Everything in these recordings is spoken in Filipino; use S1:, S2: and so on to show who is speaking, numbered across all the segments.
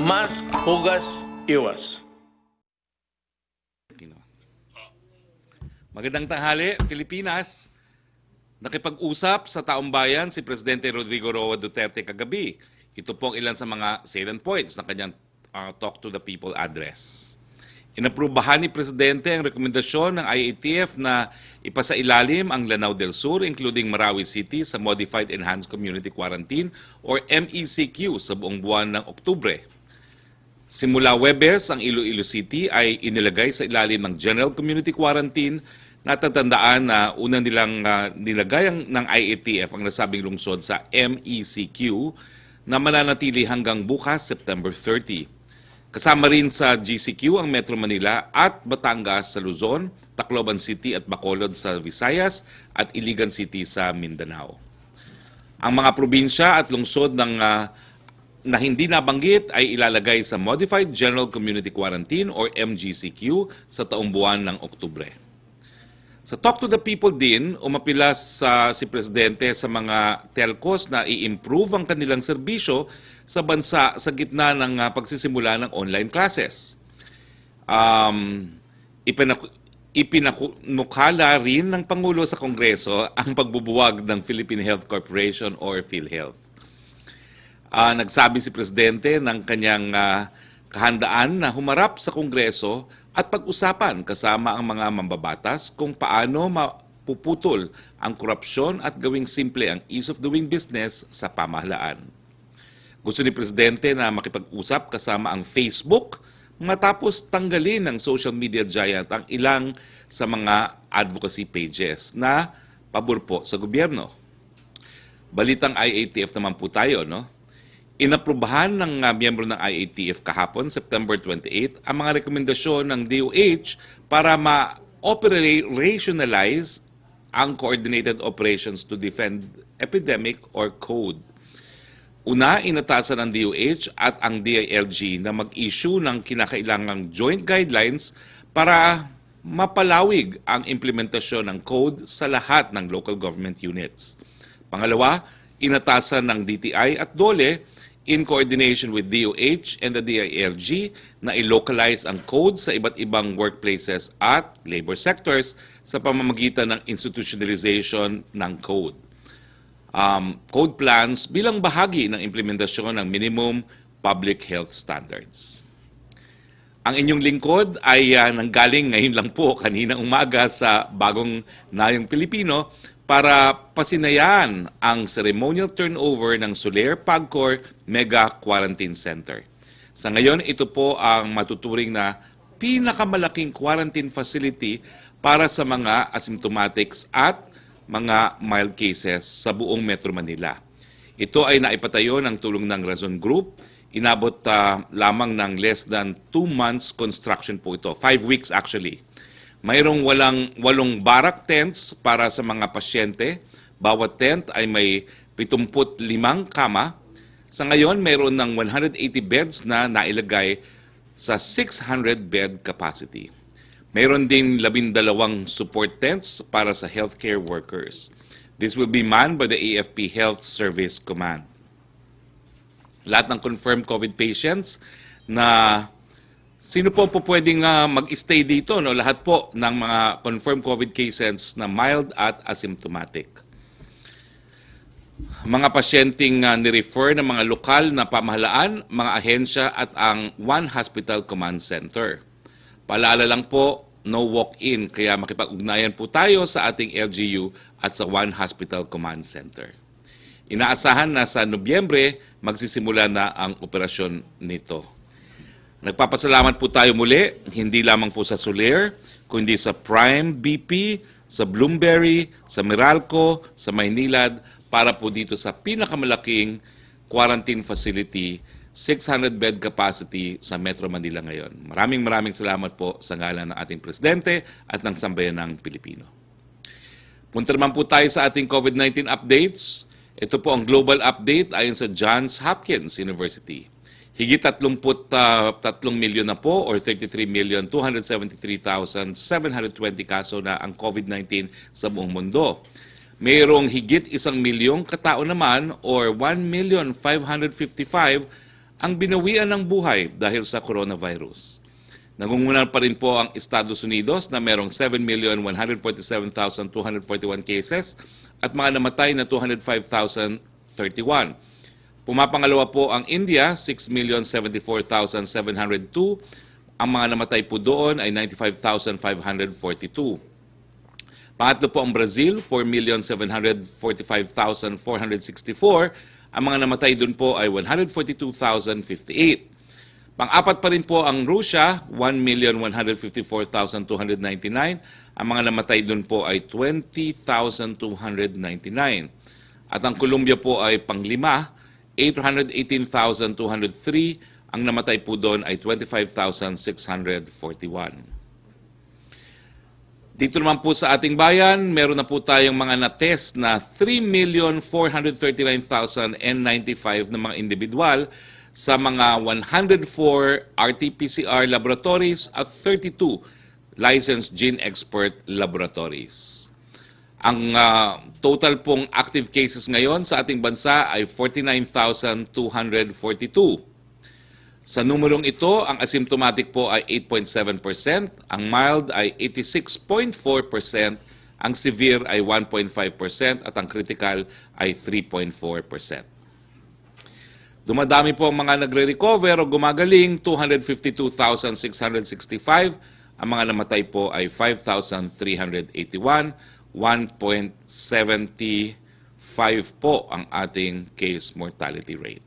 S1: Mas hugas iwas.
S2: Magandang tanghali, Pilipinas. Nakipag-usap sa taong bayan si Presidente Rodrigo Roa Duterte kagabi. Ito pong ilan sa mga salient points ng kanyang Talk to the People address. Inaprubahan ni Presidente ang rekomendasyon ng IATF na ipasailalim ang Lanao del Sur, including Marawi City, sa Modified Enhanced Community Quarantine or MECQ sa buong buwan ng Oktubre. Simula Huwebes, ang Iloilo City ay inilagay sa ilalim ng General Community Quarantine. Natatandaan na unang nilang nilagay ng IATF ang nasabing lungsod sa MECQ na mananatili hanggang bukas, September 30. Kasama rin sa GCQ ang Metro Manila at Batangas sa Luzon, Tacloban City at Bacolod sa Visayas at Iligan City sa Mindanao. Ang mga probinsya at lungsod na hindi nabanggit ay ilalagay sa Modified General Community Quarantine or MGCQ sa taong buwan ng Oktubre. Sa Talk to the People din, umapilas si Presidente sa mga telcos na i-improve ang kanilang serbisyo sa bansa sa gitna ng pagsisimula ng online classes. Ipinakukala rin ng Pangulo sa Kongreso ang pagbubuwag ng Philippine Health Corporation or PhilHealth. Nagsabi si Presidente ng kanyang kahandaan na humarap sa Kongreso at pag-usapan kasama ang mga mambabatas kung paano mapuputol ang korupsyon at gawing simple ang ease of doing business sa pamahalaan. Gusto ni Presidente na makipag-usap kasama ang Facebook matapos tanggalin ng social media giant ang ilang sa mga advocacy pages na pabor po sa gobyerno. Balitang IATF naman po tayo, no? Inaprubahan ng miyembro ng IATF kahapon, September 28, ang mga rekomendasyon ng DOH para ma-operationalize ang Coordinated Operations to Defend Epidemic or CODE. Una, inatasan ng DOH at ang DILG na mag-issue ng kinakailangang joint guidelines para mapalawig ang implementasyon ng CODE sa lahat ng local government units. Pangalawa, inatasan ng DTI at DOLE in coordination with DOH and the DILG na i-localize ang code sa iba't ibang workplaces at labor sectors sa pamamagitan ng institutionalization ng code. Code plans bilang bahagi ng implementasyon ng minimum public health standards. Ang inyong lingkod ay nanggaling ngayon lang po kaninang umaga sa Bagong Nayong Pilipino para pasinayaan ang ceremonial turnover ng Soler Pagcor Mega Quarantine Center. Sa ngayon, ito po ang matuturing na pinakamalaking quarantine facility para sa mga asymptomatics at mga mild cases sa buong Metro Manila. Ito ay naipatayo ng tulong ng Razon Group. Inabot lamang ng less than 2 months construction po ito. 5 weeks actually. Mayroong 8 barak tents para sa mga pasyente. Bawat tent ay may 75 kama. Sa ngayon, mayroon ng 180 beds na nailagay sa 600 bed capacity. Mayroon din 12 support tents para sa healthcare workers. This will be manned by the AFP Health Service Command. Lahat ng confirmed COVID patients na sino po pwedeng mag-stay dito? No? Lahat po ng mga confirmed COVID cases na mild at asymptomatic. Mga pasyenteng ni-refer ng mga lokal na pamahalaan, mga ahensya at ang One Hospital Command Center. Paalala lang po, no walk-in, kaya makipag-ugnayan po tayo sa ating LGU at sa One Hospital Command Center. Inaasahan na sa Nobyembre, magsisimula na ang operasyon nito. Nagpapasalamat po tayo muli, hindi lamang po sa Soler, kundi sa Prime BP, sa Bloomberry, sa Meralco, sa Maynilad, para po dito sa pinakamalaking quarantine facility, 600-bed capacity sa Metro Manila ngayon. Maraming salamat po sa ngalan ng ating Presidente at ng Sambayanang Pilipino. Punta naman po tayo sa ating COVID-19 updates. Ito po ang global update ayon sa Johns Hopkins University. Higit 33 milyon na po or 33,273,720 kaso na ang COVID-19 sa buong mundo. Mayroong higit 1 milyong katao naman or 1,555,000 ang binawian ng buhay dahil sa coronavirus. Nangunguna pa rin po ang Estados Unidos na merong 7,147,241 cases at mga namatay na 205,031. Pumapangalawa po ang India, 6,074,702. Ang mga namatay po doon ay 95,542. Pangatlo po ang Brazil, 4,745,464. Ang mga namatay doon po ay 142,058. Pang-apat pa rin po ang Russia, 1,154,299. Ang mga namatay doon po ay 20,299. At ang Colombia po ay pang-lima, 818,203. Ang namatay po doon ay 25,641. Dito naman po sa ating bayan, meron na po tayong mga na-test na 3,439,095 na mga individual sa mga 104 RT-PCR laboratories at 32 licensed gene expert laboratories. Ang total pong active cases ngayon sa ating bansa ay 49,242. Sa numerong ito, ang asymptomatic po ay 8.7%, ang mild ay 86.4%, ang severe ay 1.5% at ang critical ay 3.4%. Dumadami po ang mga nagre-recover o gumagaling, 252,665. Ang mga namatay po ay 5,381, 1.75 po ang ating case mortality rate.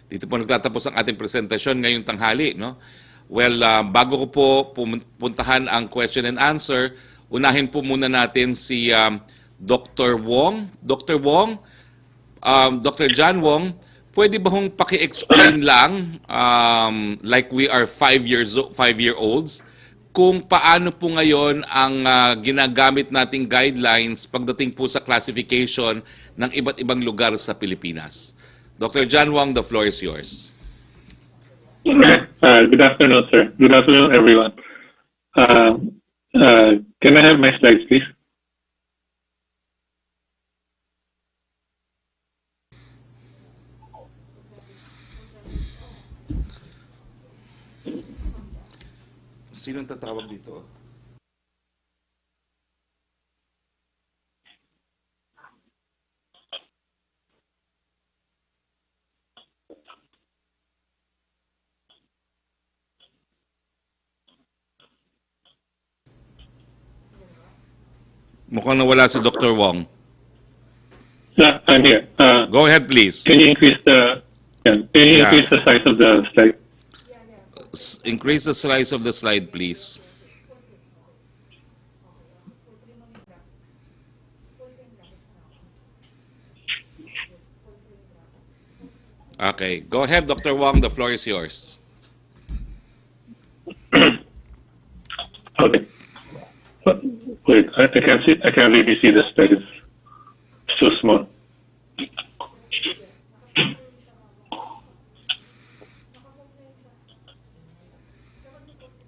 S2: Dito po nagtatapos ang ating presentasyon ngayong tanghali, no? Well, bago ko po puntahan ang question and answer, unahin po muna natin si Dr. Wong. Dr. Wong, Dr. John Wong, pwede ba hong paki-explain lang, like we are 5-year-olds, kung paano po ngayon ang ginagamit nating guidelines pagdating po sa classification ng iba't ibang lugar sa Pilipinas? Dr. John Wong, the floor is yours.
S3: Good afternoon, sir. Good afternoon, everyone. Can I have my slides, please?
S2: Sino tatawag dito? Mukhang nawala si Dr. Wong.
S3: Yeah, I'm here.
S2: Go ahead, please.
S3: Can you increase the increase the size of the slide?
S2: Increase the size of the slide, please. Okay. Go ahead, Dr. Wong. The floor is yours.
S3: Okay. Wait, I can't see. I can't really see the slide. It's too small.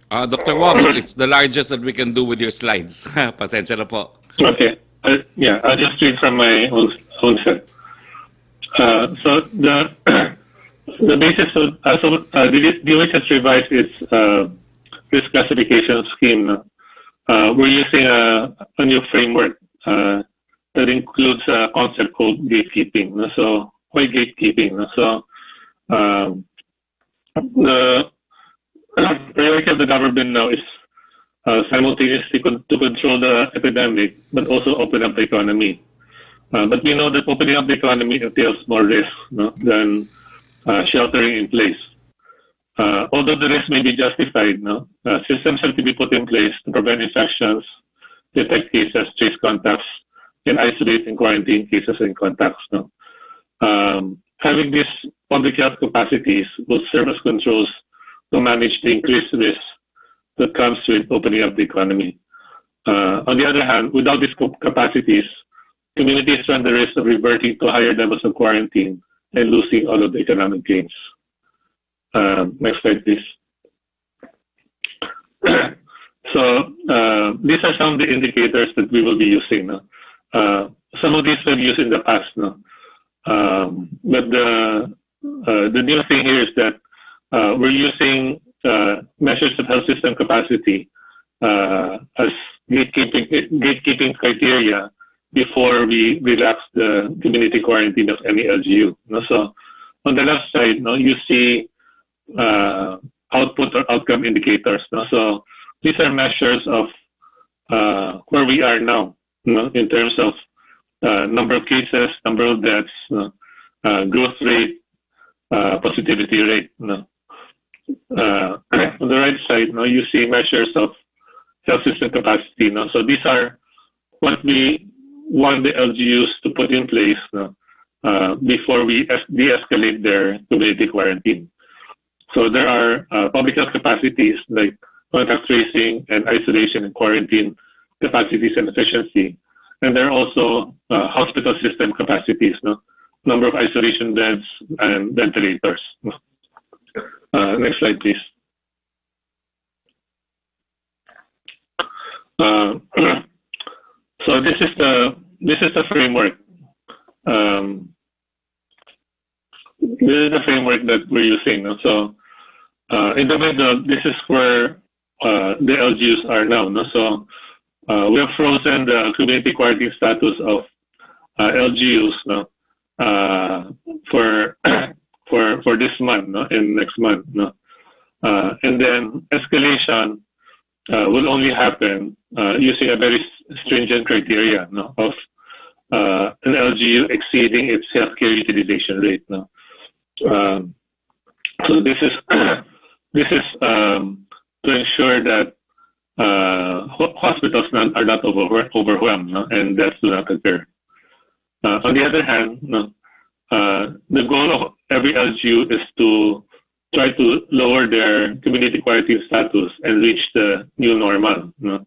S2: Dr. Wong, it's the largest that we can do with your slides. Pasensya na po.
S3: Okay. Yeah, I'll just read from my own set. So the basis of the DOH has revised its risk classification scheme. We're using a new framework that includes a concept called gatekeeping. So why gatekeeping? So the priority of the government now is simultaneously to control the epidemic, but also open up the economy. But we know that opening up the economy entails more risk than sheltering in place. Although the risk may be justified, systems have to be put in place to prevent infections, detect cases, trace contacts, and isolate and quarantine cases and contacts. Having these public health capacities will serve as controls to manage the increased risk that comes with opening up the economy. On the other hand, without these capacities, communities run the risk of reverting to higher levels of quarantine and losing all of the economic gains. Next slide, please. So these are some of the indicators that we will be using. Some of these we've used in the past, but the new thing here is that we're using measures of health system capacity as gatekeeping criteria before we relax the community quarantine of any LGU. No? So on the left side, no, you see output or outcome indicators. No? So these are measures of where we are now, no, in terms of number of cases, number of deaths, growth rate, positivity rate. No? On the right side, no, you see measures of health system capacity. No? So these are what we want the LGUs to put in place, no, before we de-escalate their community quarantine. So there are public health capacities like contact tracing and isolation and quarantine capacities and efficiency. And there are also hospital system capacities, no? Number of isolation beds and ventilators. Next slide, please. So this is the framework. This is the framework that we're using. No? So in the middle, this is where the LGUs are now. No? So we have frozen the community quarantine status of LGUs, no? For this month, no? And next month, no? And then escalation will only happen using a very stringent criteria, no? Of an LGU exceeding its healthcare utilization rate. No? So this is to ensure that hospitals are not overwhelmed, no? And deaths do not occur. On the other hand, no, the goal of every LGU is to try to lower their community quarantine status and reach the new normal. No?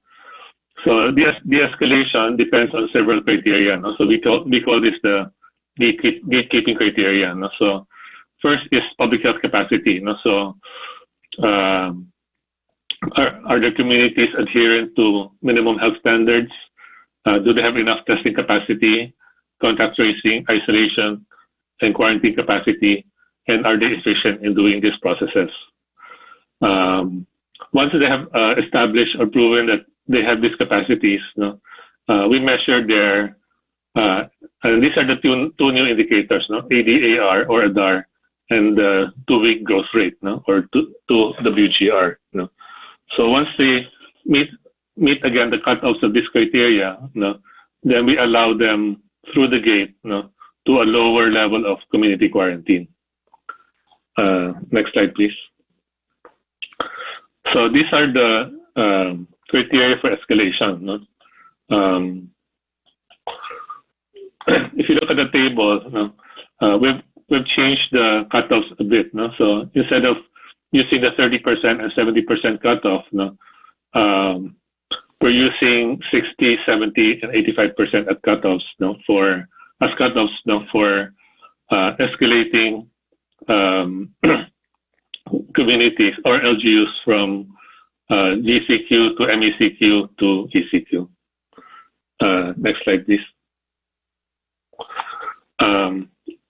S3: So the de-escalation depends on several criteria. No? So we call this the gatekeeping criteria. No? So first is public health capacity. No? So are the communities adherent to minimum health standards? Do they have enough testing capacity, contact tracing, isolation, and quarantine capacity? And are they efficient in doing these processes? Once they have established or proven that they have these capacities, no, we measure their, and these are the two new indicators, no, ADAR or ADAR, and the 2-week growth rate, no, or 2 WGR. No. So once they meet again the cutoffs of this criteria, no, then we allow them through the gate, no, to a lower level of community quarantine. Next slide, please. So these are the criteria for escalation. No? If you look at the table, no, we've changed the cutoffs a bit. No? So instead of using the 30% and 70% cutoff, no, we're using 60, 70, and 85% at cutoffs, no, for escalating communities or LGUs from GCQ to MECQ to ECQ. Next slide, please.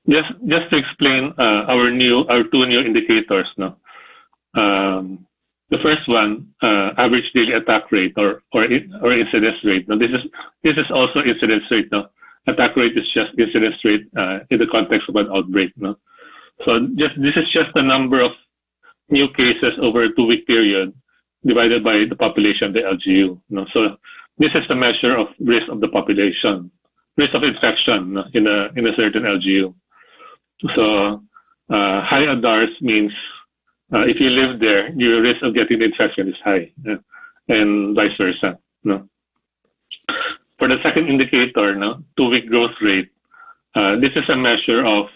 S3: Just to explain our 2 new indicators. No, the first one, average daily attack rate or incidence rate. Now this is also incidence rate. No, attack rate is just incidence rate in the context of an outbreak. No, so this is just the number of new cases over a 2-week period divided by the population of the LGU. No? So this is the measure of risk of the population, risk of infection, no, in a certain LGU. So high ADARs means if you live there, your risk of getting the infection is high, and vice versa. No? For the second indicator, no, 2-week growth rate, this is a measure of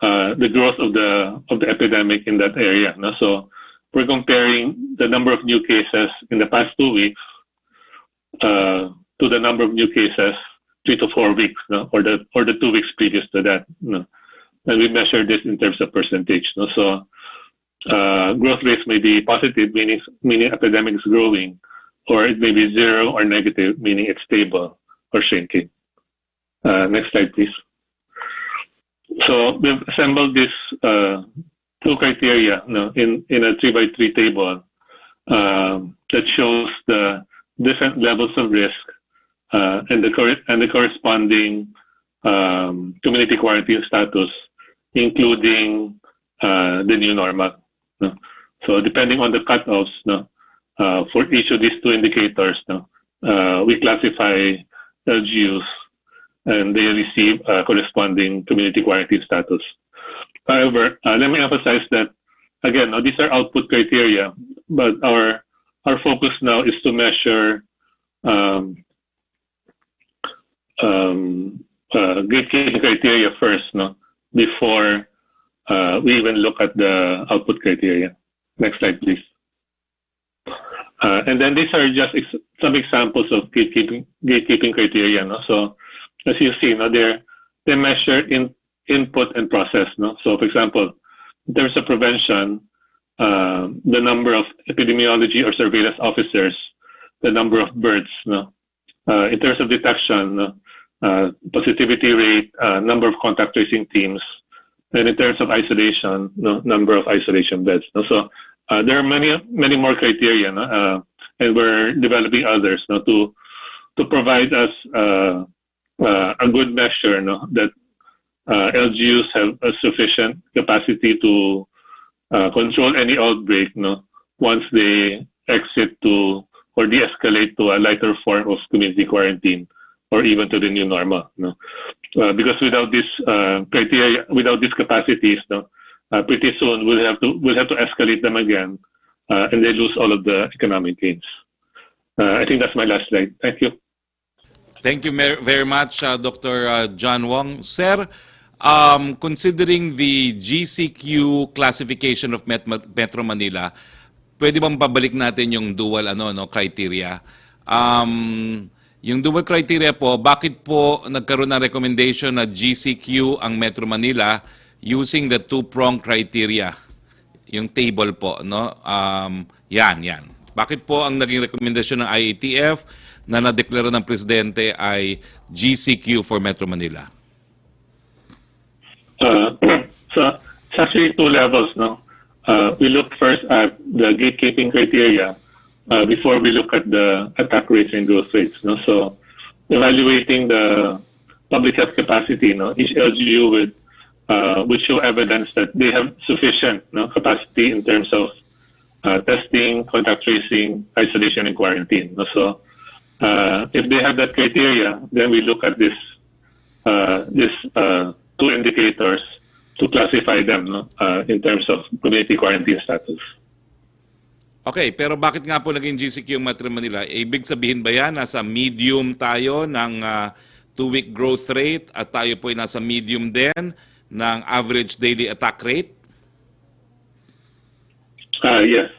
S3: the growth of the epidemic in that area. No? So we're comparing the number of new cases in the past 2 weeks to the number of new cases 3 to 4 weeks, no? or the 2 weeks previous to that. No? And we measure this in terms of percentage. No? So growth rates may be positive, meaning epidemic is growing, or it may be 0 or negative, meaning it's stable or shrinking. Next slide, please. So we've assembled this two criteria, no, in a 3x3 table that shows the different levels of risk and the corresponding community quarantine status, including the new normal. No? So depending on the cutoffs, no, for each of these two indicators, no, we classify LGUs and they receive corresponding community quarantine status. However, let me emphasize that, again, no, these are output criteria, but our focus now is to measure gatekeeping criteria first, no, before we even look at the output criteria. Next slide, please. And then these are just some examples of gatekeeping criteria. No? So as you see, no, they measure input and process. No? So for example, in terms of prevention, the number of epidemiology or surveillance officers, the number of births. No? In terms of detection, no? Positivity rate, number of contact tracing teams, and in terms of isolation, no? Number of isolation beds. No? So there are many more criteria, no? And we're developing others, no? to provide us a good measure, no? That LGUs have a sufficient capacity to control any outbreak, no? Once they exit to or de-escalate to a lighter form of community quarantine or even to the new normal. No? Because without this criteria, without these capacities, no, pretty soon we'll have to escalate them again, and they lose all of the economic gains. I think that's my last slide. Thank you.
S2: Thank you very much, Dr. John Wong. Sir, considering the GCQ classification of Metro Manila, pwede bang pabalik natin yung dual criteria? Yung dual criteria po, bakit po nagkaroon ng recommendation na GCQ ang Metro Manila using the two-prong criteria? Yung table po, no? Yan. Bakit po ang naging rekomendasyon ng IATF na nadeklara ng Presidente ay GCQ for Metro Manila?
S3: So it's actually two levels, no? We look first at the gatekeeping criteria before we look at the attack rates and growth rates. No? So evaluating the public health capacity, no? Each LGU would show evidence that they have sufficient, no, capacity in terms of testing, contact tracing, isolation, and quarantine. No? So if they have that criteria, then we look at this two indicators to classify them, no, in terms of community quarantine status.
S2: Okay, pero bakit nga po naging GCQ yung Metro Manila? Ibig sabihin ba yan, nasa medium tayo ng 2-week growth rate at tayo po ay nasa medium din ng average daily attack rate?
S3: Yes.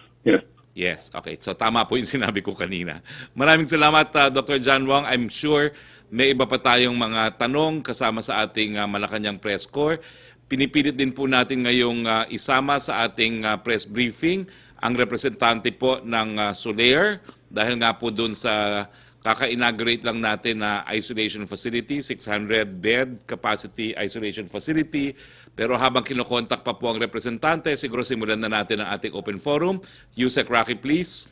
S2: Yes, okay. So tama po yung sinabi ko kanina. Maraming salamat, Dr. John Wong. I'm sure may iba pa tayong mga tanong kasama sa ating Malacanang Press Corps. Pinipilit din po natin ngayong isama sa ating press briefing ang representante po ng Solaire dahil nga po doon sa kaka-inaugurate lang natin na isolation facility, 600-bed capacity isolation facility. Pero habang kinokontak pa po ang representante, siguro simulan na natin ang ating open forum. Yusek Roque, please.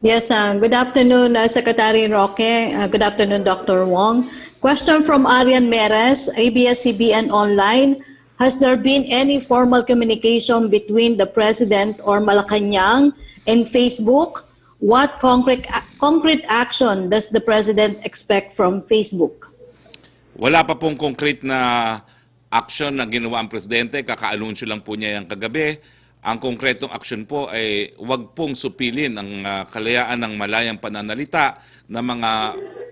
S4: Yes, good afternoon, Secretary Roque. Good afternoon, Dr. Wong. Question from Arian Meres, ABS-CBN Online. Has there been any formal communication between the President or Malacanang and Facebook? What concrete action does the President expect from Facebook?
S2: Wala pa pong concrete na action na ginawa ang Presidente. Kaka-anunsyo lang po niya yung kagabi. Ang konkretong action po ay huwag pong supilin ang kalayaan ng malayang pananalita ng mga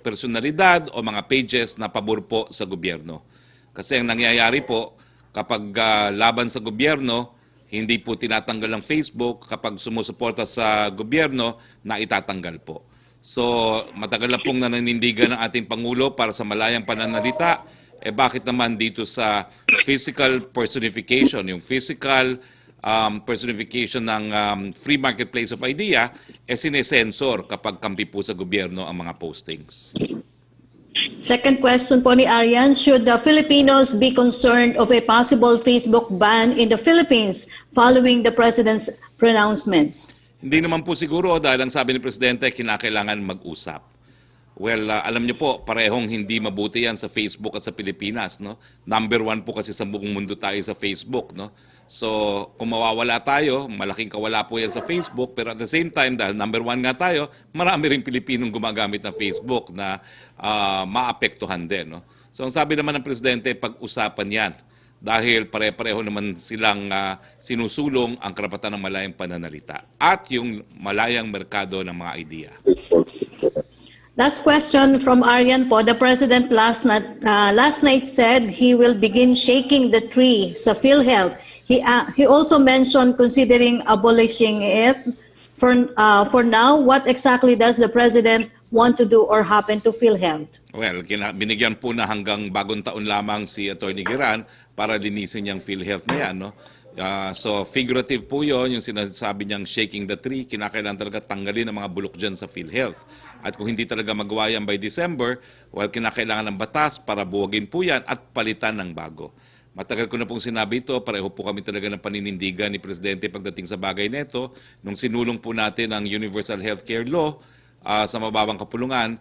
S2: personalidad o mga pages na pabor po sa gobyerno. Kasi ang nangyayari po, kapag laban sa gobyerno, hindi po tinatanggal ang Facebook. Kapag sumusuporta sa gobyerno, na itatanggal po. So, matagal na pong nananindigan ng ating Pangulo para sa malayang pananalita. Bakit naman dito sa physical personification, yung physical personification ng free marketplace of idea, sinesensor kapag kampi po sa gobyerno ang mga postings?
S4: Second question po ni Arian, should the Filipinos be concerned of a possible Facebook ban in the Philippines following the President's pronouncements?
S2: Hindi naman po siguro dahil ang sabi ni Presidente, kinakailangan mag-usap. Well, alam niyo po, parehong hindi mabuti yan sa Facebook at sa Pilipinas, no? Number 1 po kasi sa buong mundo tayo sa Facebook, no? So, kung mawawala tayo, malaking kawala po yan sa Facebook, pero at the same time, dahil number 1 nga tayo, marami ring Pilipinong gumagamit ng Facebook na maapektuhan din, no? So, ang sabi naman ng Presidente, pag-usapan yan dahil pare-pareho naman silang sinusulong ang karapatan ng malayang pananalita at yung malayang merkado ng mga idea.
S4: Last question from Arian po. The President last night said he will begin shaking the tree sa PhilHealth. He also mentioned considering abolishing it. For now, what exactly does the President want to do or happen to PhilHealth?
S2: Well, binigyan po na hanggang bagong taon lamang si Atty. Giran para linisin niyang PhilHealth na yan, no? So figurative po yun, yung sinasabi niyang shaking the tree, kinakailangan talaga tanggalin ang mga bulok dyan sa PhilHealth. At kung hindi talaga magawa yan by December, well, kinakailangan ng batas para buwagin po yan at palitan ng bago. Matagal ko na pong sinabi ito, pareho po kami talaga ng paninindigan ni Presidente pagdating sa bagay nito. Nung sinulong po natin ang Universal Healthcare Law sa mababang kapulungan,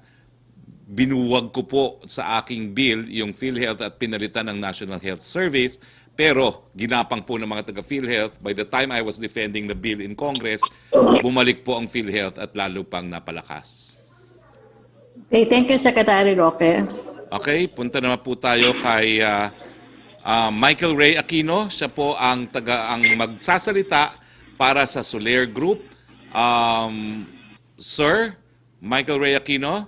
S2: binuwag ko po sa aking bill yung PhilHealth at pinalitan ng National Health Service. Pero ginapang po ng mga taga-PhilHealth, by the time I was defending the bill in Congress, bumalik po ang PhilHealth at lalo pang napalakas.
S4: Okay, thank you, Secretary Roque.
S2: Okay, punta naman po tayo kay Michael Ray Aquino. Siya po ang magsasalita para sa Soler Group. Sir, Michael Ray Aquino,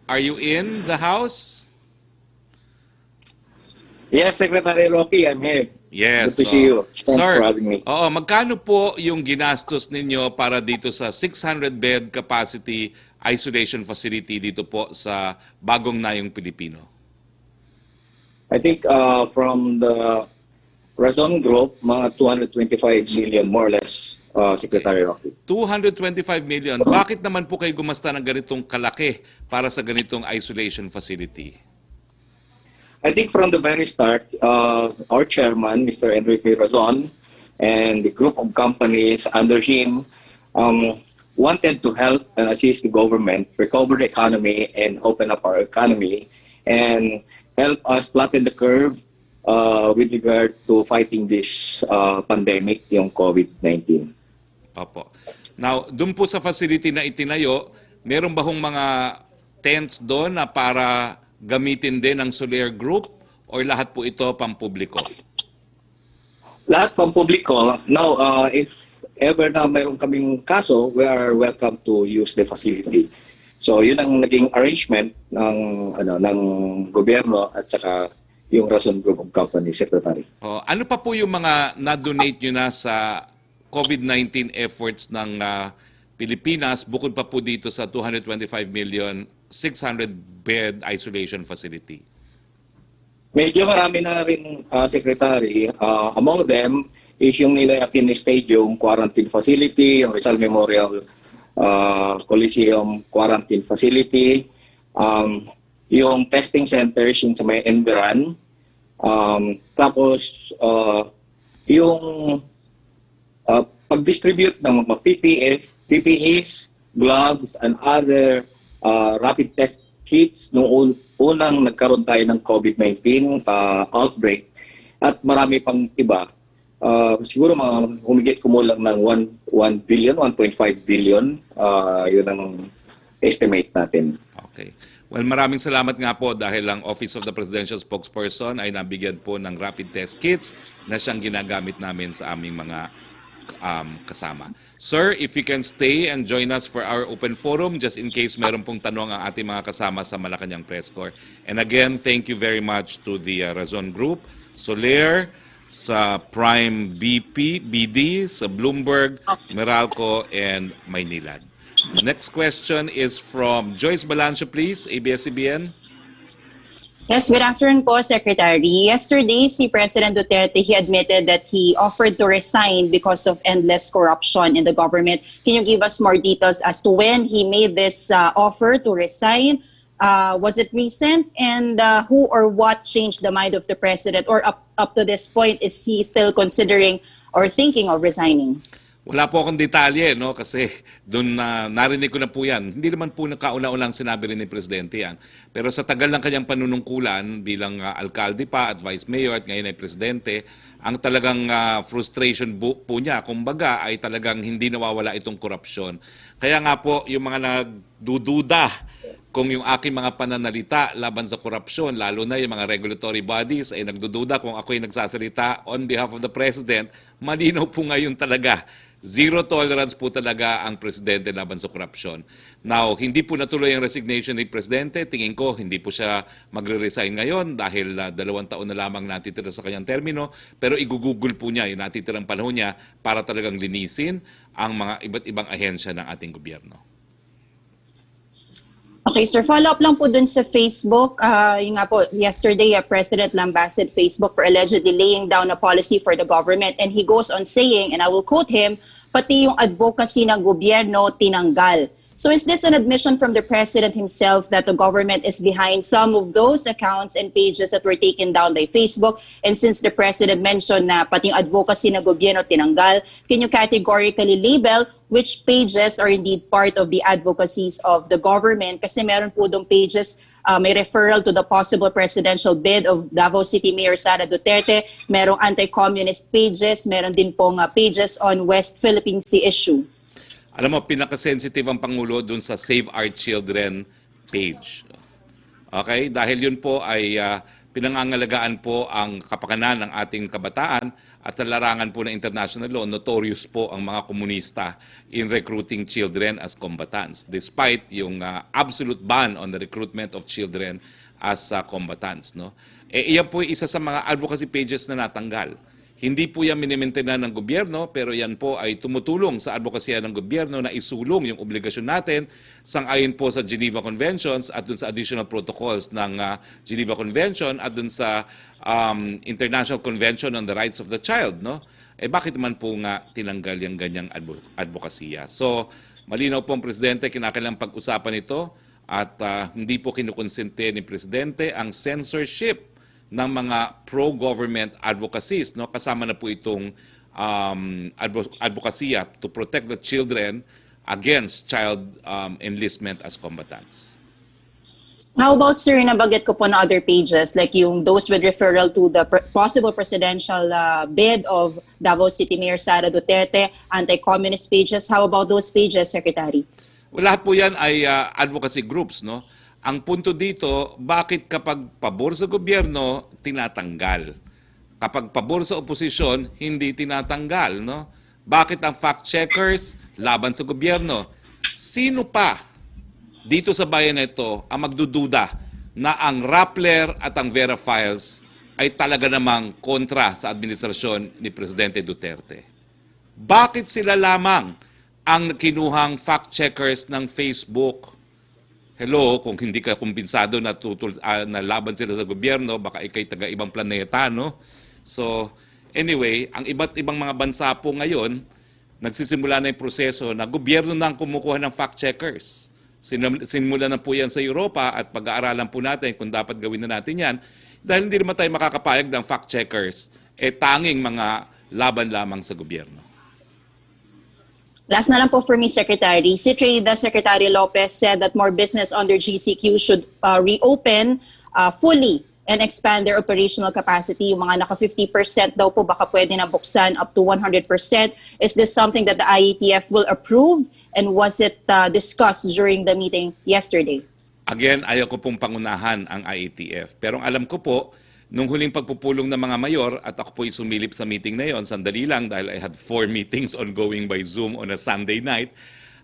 S2: are you in the house?
S5: Yes, Secretary Roque, I'm here.
S2: Yes.
S5: Good to see you. Thanks
S2: Sir,
S5: for having me.
S2: magkano po yung ginastos ninyo para dito sa 600-bed capacity isolation facility dito po sa Bagong Nayong Pilipino?
S5: I think from the Razon Group, mga 225 million more or less, Secretary Roque.
S2: 225 million. Bakit naman po kayo gumasta ng ganitong kalaki para sa ganitong isolation facility?
S5: I think from the very start, our chairman, Mr. Enrique Razon, and the group of companies under him wanted to help and assist the government recover the economy and open up our economy and help us flatten the curve with regard to fighting this pandemic, yung COVID-19.
S2: Opo. Now, doon po sa facility na itinayo, meron ba hong mga tents doon na para gamitin din ng Soler Group or lahat po ito pampubliko?
S5: Lahat pampubliko. Now, if ever na mayroon kaming kaso, we are welcome to use the facility. So, yun ang naging arrangement ng gobyerno at saka yung Razon Group of Companies, Secretary.
S2: Ano pa po yung mga na-donate nyo na sa COVID-19 efforts ng Pilipinas bukod pa po dito sa 225 million 600-bed isolation facility?
S5: Medyo marami na rin, Secretary. Among them is yung Nilayakin Stadium Quarantine Facility, yung Rizal Memorial Coliseum Quarantine Facility, yung testing centers yung sa may Enveran, tapos yung pag-distribute ng mga PPEs, gloves, and other rapid test kits noong unang nagkaroon tayo ng COVID-19 outbreak at marami pang iba. Siguro mga humigit kumulang ng 1 billion, 1.5 billion. Yun ang estimate natin.
S2: Okay. Well, maraming salamat nga po dahil ang Office of the Presidential Spokesperson ay nabigyan po ng rapid test kits na siyang ginagamit namin sa aming mga kasama. Sir, if you can stay and join us for our open forum just in case meron pong tanong ang ating mga kasama sa Malacanang Press Corps. And again, thank you very much to the Razon Group, Soler, sa Prime BD, sa Bloomberg, Meralco, and Maynilad. Next question is from Joyce Balancho, please, ABS-CBN.
S6: Yes, good afternoon po, Secretary. Yesterday, si President Duterte, he admitted that he offered to resign because of endless corruption in the government. Can you give us more details as to when he made this offer to resign? Was it recent? And who or what changed the mind of the President? Or up to this point, is he still considering or thinking of resigning?
S2: Wala po akong detalye, no? Kasi doon narinig ko na po yan. Hindi naman po nakauna-unang sinabi rin ni Presidente yan. Pero sa tagal ng kanyang panunungkulan bilang alkalde pa at vice mayor at ngayon ay Presidente, ang talagang frustration po niya, kumbaga, ay talagang hindi nawawala itong korupsyon. Kaya nga po, yung mga nagdududa kung yung aking mga pananalita laban sa korupsyon, lalo na yung mga regulatory bodies ay nagdududa kung ako'y nagsasalita on behalf of the President, malinaw po ngayon talaga. Zero tolerance po talaga ang Presidente laban sa korupsyon. Now, hindi po natuloy ang resignation ni Presidente. Tingin ko, hindi po siya magre-resign ngayon dahil 2 taon na lamang natitira sa kanyang termino. Pero igugugol po niya yung natitirang panahon niya para talagang linisin ang mga iba't ibang ahensya ng ating gobyerno.
S6: Okay, sir. Follow-up lang po dun sa Facebook. Yung nga po, yesterday, President lambasted Facebook for allegedly laying down a policy for the government. And he goes on saying, and I will quote him, pati yung advocacy ng gobyerno tinanggal. So is this an admission from the President himself that the government is behind some of those accounts and pages that were taken down by Facebook? And since the President mentioned na pati yung advocacy ng gobyerno tinanggal, can you categorically label which pages are indeed part of the advocacies of the government? Kasi meron po dong pages, may referral to the possible presidential bid of Davao City Mayor Sara Duterte, merong anti-communist pages, meron din pong pages on West Philippine Sea issue.
S2: Alam mo, pinaka-sensitive ang Pangulo dun sa Save Our Children page. Okay? Dahil yun po ay pinangangalagaan po ang kapakanan ng ating kabataan at sa larangan po ng international law, notorious po ang mga komunista in recruiting children as combatants despite yung absolute ban on the recruitment of children as combatants. No? Iyan po isa sa mga advocacy pages na natanggal. Hindi po yan minimaintain ng gobyerno, pero yan po ay tumutulong sa advokasya ng gobyerno na isulong yung obligasyon natin sang-ayon po sa Geneva Conventions at dun sa additional protocols ng Geneva Convention at dun sa International Convention on the Rights of the Child. No? Bakit naman po nga tinanggal yung ganyang advokasya? So, malinaw po ang Presidente, kinakailangang pag-usapan ito at hindi po kinukonsente ni Presidente ang censorship ng mga pro-government advocacies, no? Kasama na po itong advokasya to protect the children against child enlistment as combatants.
S6: How about, sir, nabanggit ko po na other pages, like yung those with referral to the possible presidential bid of Davao City Mayor Sara Duterte, anti-communist pages. How about those pages, Secretary?
S2: Well, lahat po yan ay advocacy groups, no? Ang punto dito, bakit kapag pabor sa gobyerno, tinatanggal? Kapag pabor sa oposisyon, hindi tinatanggal, no? Bakit ang fact-checkers laban sa gobyerno? Sino pa dito sa bayan na ito ang magdududa na ang Rappler at ang Vera Files ay talaga namang kontra sa administrasyon ni Presidente Duterte? Bakit sila lamang ang kinuhang fact-checkers ng Facebook? Hello, kung hindi ka kumpinsado na laban sila sa gobyerno, baka ikay taga-ibang planeta, no? So, anyway, ang iba't ibang mga bansa po ngayon, nagsisimula na yung proseso na gobyerno na ang kumukuha ng fact-checkers. Sinimula na po yan sa Europa at pag-aaralan po natin kung dapat gawin na natin yan. Dahil hindi naman tayo makakapayag ng fact-checkers, tanging mga laban lamang sa gobyerno.
S6: Last na lang po for me, Secretary. Si Trade Secretary Lopez said that more business under GCQ should reopen fully and expand their operational capacity. Yung mga naka 50% daw po baka pwede na buksan up to 100%. Is this something that the IATF will approve? And was it discussed during the meeting yesterday?
S2: Again, ayaw ko pong pangunahan ang IATF. Pero ang alam ko po, nung huling pagpupulong ng mga mayor at ako po'y sumilip sa meeting na yon, sandali lang dahil I had 4 meetings ongoing by Zoom on a Sunday night,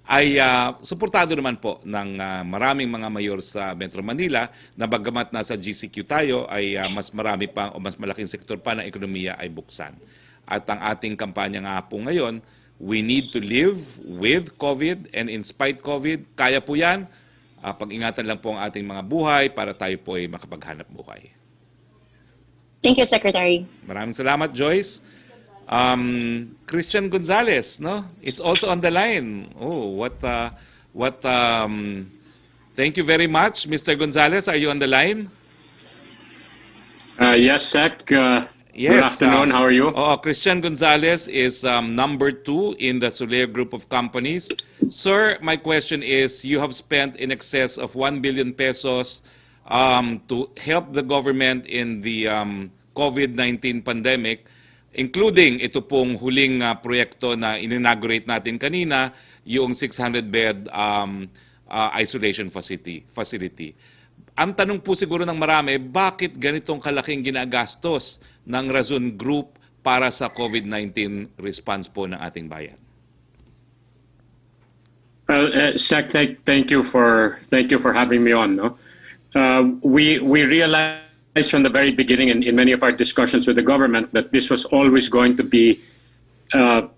S2: ay suportado naman po ng maraming mga mayor sa Metro Manila na bagamat nasa GCQ tayo ay mas marami pa o mas malaking sektor pa ng ekonomiya ay buksan. At ang ating kampanya nga po ngayon, we need to live with COVID and in spite COVID, kaya po yan. pag-ingatan lang po ang ating mga buhay para tayo po ay makapaghanap buhay.
S6: Thank you, Secretary.
S2: Maraming salamat, Joyce. Christian Gonzalez, no? It's also on the line. Oh, thank you very much, Mr. Gonzalez. Are you on the line?
S7: Yes, Sec. Good afternoon. How are you?
S2: Christian Gonzalez is number 2 in the Soler Group of Companies. Sir, my question is, you have spent in excess of 1 billion pesos to help the government in the COVID-19 pandemic, including ito pong huling proyekto na in-inaugurate natin kanina, yung 600-bed isolation facility. Ang tanong po siguro ng marami, bakit ganitong kalaking ginagastos ng Razon Group para sa COVID-19 response po ng ating bayan?
S7: Sec, thank you for having me on. No, we realized from the very beginning in many of our discussions with the government that this was always going to be a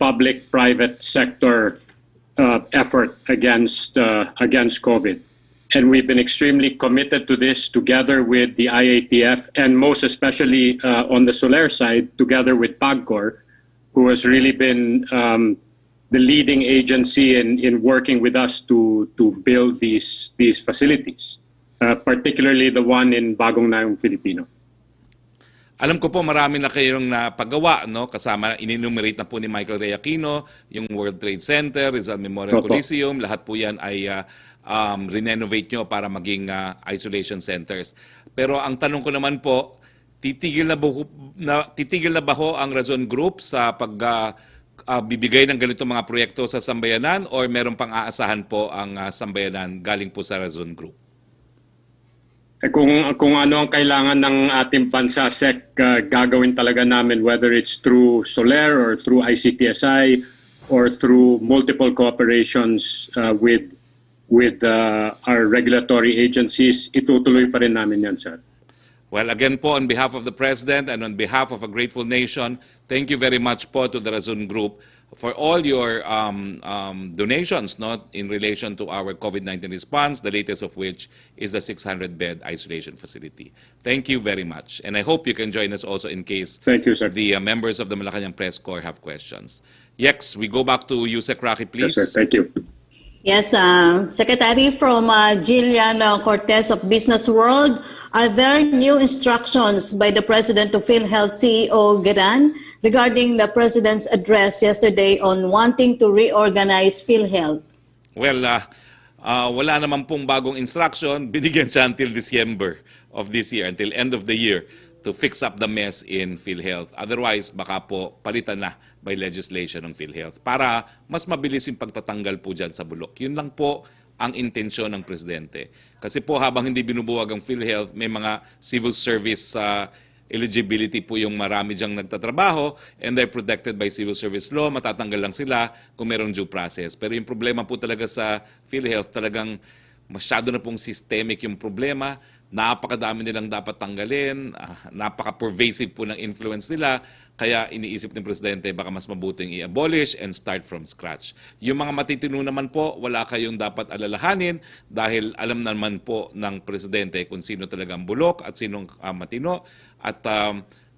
S7: public-private sector effort against COVID. And we've been extremely committed to this together with the IATF and most especially on the Soler side, together with PAGCOR, who has really been the leading agency in working with us to build these facilities, particularly the one in Bagong Naong, Filipino.
S2: Alam ko po marami na kayong napagawa, no? Kasama, in-enumerate na po ni Michael Reyaquino, yung World Trade Center, Rizal Memorial Coliseum, lahat po yan ay renovate nyo para maging isolation centers. Pero ang tanong ko naman po, titigil na ba ho ang Razon Group sa bibigay ng ganitong mga proyekto sa sambayanan or meron pang aasahan po ang sambayanan galing po sa Razon Group?
S7: Kung ano ang kailangan ng ating bansa, Sec, gagawin talaga namin, whether it's through Soler or through ICTSI or through multiple cooperations with our regulatory agencies, itutuloy pa rin namin yan, sir.
S2: Well, again po, on behalf of the President and on behalf of a grateful nation, thank you very much po to the Razon Group for all your donations, not in relation to our COVID-19 response, the latest of which is the 600-bed isolation facility. Thank you very much. And I hope you can join us also in case
S7: Thank you, sir.
S2: the members of the Malacanang Press Corps have questions. Yex, we go back to you, Sec. Roque, please.
S7: Yes, sir. Thank you.
S4: Yes, Secretary, from Jillian Cortez of Business World, are there new instructions by the President to PhilHealth CEO Geran regarding the President's address yesterday on wanting to reorganize PhilHealth?
S2: Well, wala naman pong bagong instruction. Binigyan siya until December of this year, until end of the year, to fix up the mess in PhilHealth. Otherwise, baka po palitan na by legislation ng PhilHealth para mas mabilis yung pagtatanggal po dyan sa bulok. Yun lang po ang intensyon ng Presidente. Kasi po habang hindi binubuwag ang PhilHealth, may mga civil service eligibility po yung marami diyang nagtatrabaho and they're protected by civil service law. Matatanggal lang sila kung merong due process. Pero yung problema po talaga sa PhilHealth, talagang masyado na pong systemic yung problema. Napakadami nilang dapat tanggalin, napaka-pervasive po ng influence nila, kaya iniisip ng Presidente baka mas mabuting i-abolish and start from scratch. Yung mga matitino naman po, wala kayong dapat alalahanin dahil alam naman po ng Presidente kung sino talaga ang bulok at sinong matino at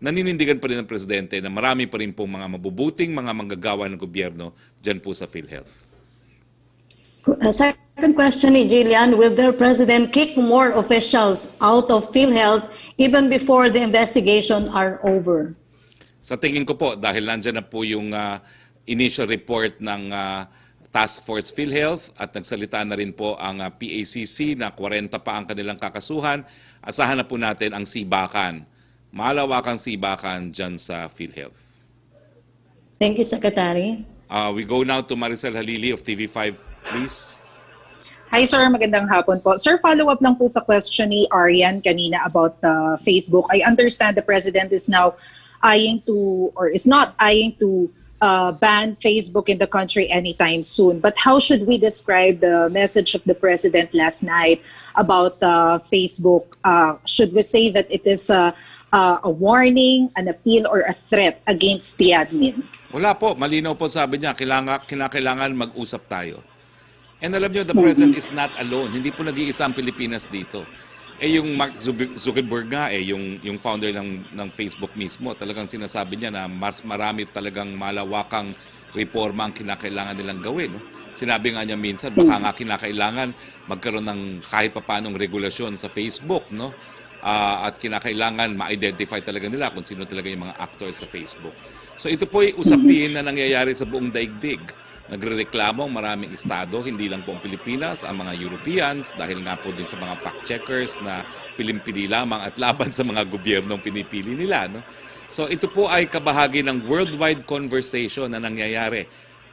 S2: naninindigan pa rin ng Presidente na marami pa rin pong mga mabubuting mga manggagawa ng gobyerno dyan po sa PhilHealth.
S4: Second question ni Jillian, will their President kick more officials out of PhilHealth even before the investigation are over?
S2: Sa tingin ko po, dahil nandyan na po yung initial report ng Task Force PhilHealth at nagsalita na rin po ang PACC na 40 pa ang kanilang kakasuhan, asahan na po natin ang sibakan, malawakang sibakan dyan sa PhilHealth.
S4: Thank you, Secretary.
S2: We go now to Maricel Halili of TV5, please.
S8: Hi sir, magandang hapon po. Sir, follow-up lang po sa question ni Arian kanina about Facebook. I understand the President is now eyeing to, or is not eyeing to ban Facebook in the country anytime soon. But how should we describe the message of the President last night about Facebook? Should we say that it is a warning, an appeal, or a threat against the admin?
S2: Wala po, malinaw po sabi niya, kinakailangan mag-usap tayo. And alam nyo, the President is not alone. Hindi po nag-iisa ang Pilipinas dito. Yung Mark Zuckerberg nga, yung founder ng Facebook mismo, talagang sinasabi niya na mas marami talagang malawakang reforma ang kinakailangan nilang gawin. No? Sinabi nga niya minsan, baka nga kinakailangan magkaroon ng kahit papanong regulasyon sa Facebook, no? At kinakailangan ma-identify talaga nila kung sino talaga yung mga actors sa Facebook. So ito po ay usapin na nangyayari sa buong daigdig. Nagrereklamo ang maraming estado, hindi lang po ang Pilipinas, ang mga Europeans, dahil nga po din sa mga fact-checkers na pilim-pili lamang at laban sa mga gobyernong pinipili nila. No? So ito po ay kabahagi ng worldwide conversation na nangyayari.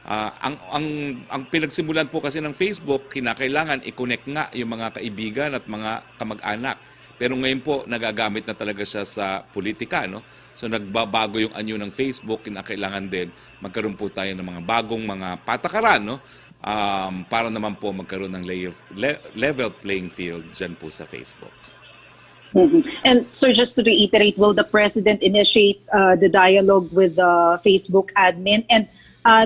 S2: Ang pinagsimulan po kasi ng Facebook, kinakailangan i-connect nga yung mga kaibigan at mga kamag-anak. Pero ngayon po, nagagamit na talaga siya sa politika. No? So nagbabago yung anyo ng Facebook, kinakailangan din magkaroon po tayo ng mga bagong mga patakaran, no? Para naman po magkaroon ng level playing field dyan po sa Facebook.
S8: And so just to reiterate, will the President initiate the dialogue with the Facebook admin? And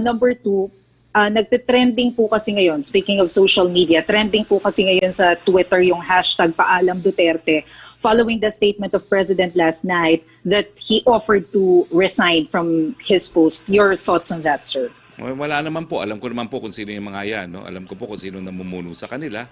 S8: number two, nagte-trending po kasi ngayon, speaking of social media, trending po kasi ngayon sa Twitter yung hashtag Paalam Duterte, following the statement of President last night that he offered to resign from his post. Your thoughts on that, sir?
S2: Wala naman po. Alam ko naman po kung sino yung mga yan. No? Alam ko po kung sino namumuno sa kanila.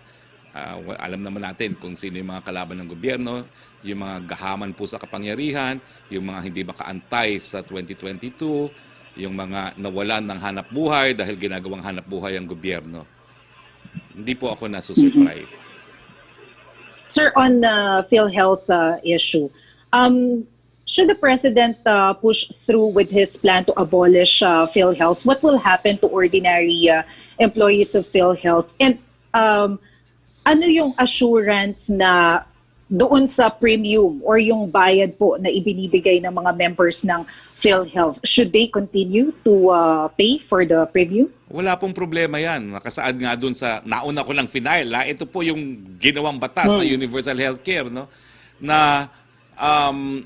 S2: Alam naman natin kung sino yung mga kalaban ng gobyerno, yung mga gahaman po sa kapangyarihan, yung mga hindi makaantay sa 2022, yung mga nawalan ng hanap buhay dahil ginagawang hanap buhay ang gobyerno. Hindi po ako nasusurprise.
S8: Sir, on the PhilHealth issue, should the President push through with his plan to abolish PhilHealth, what will happen to ordinary employees of PhilHealth? And ano yung assurance na doon sa premium or yung bayad po na ibinibigay ng mga members ng PhilHealth? Should they continue to pay for the premium?
S2: Wala pong problema yan. Nakasaad nga dun sa nauna ko lang final. Ito po yung ginawang batas na universal healthcare, no? Na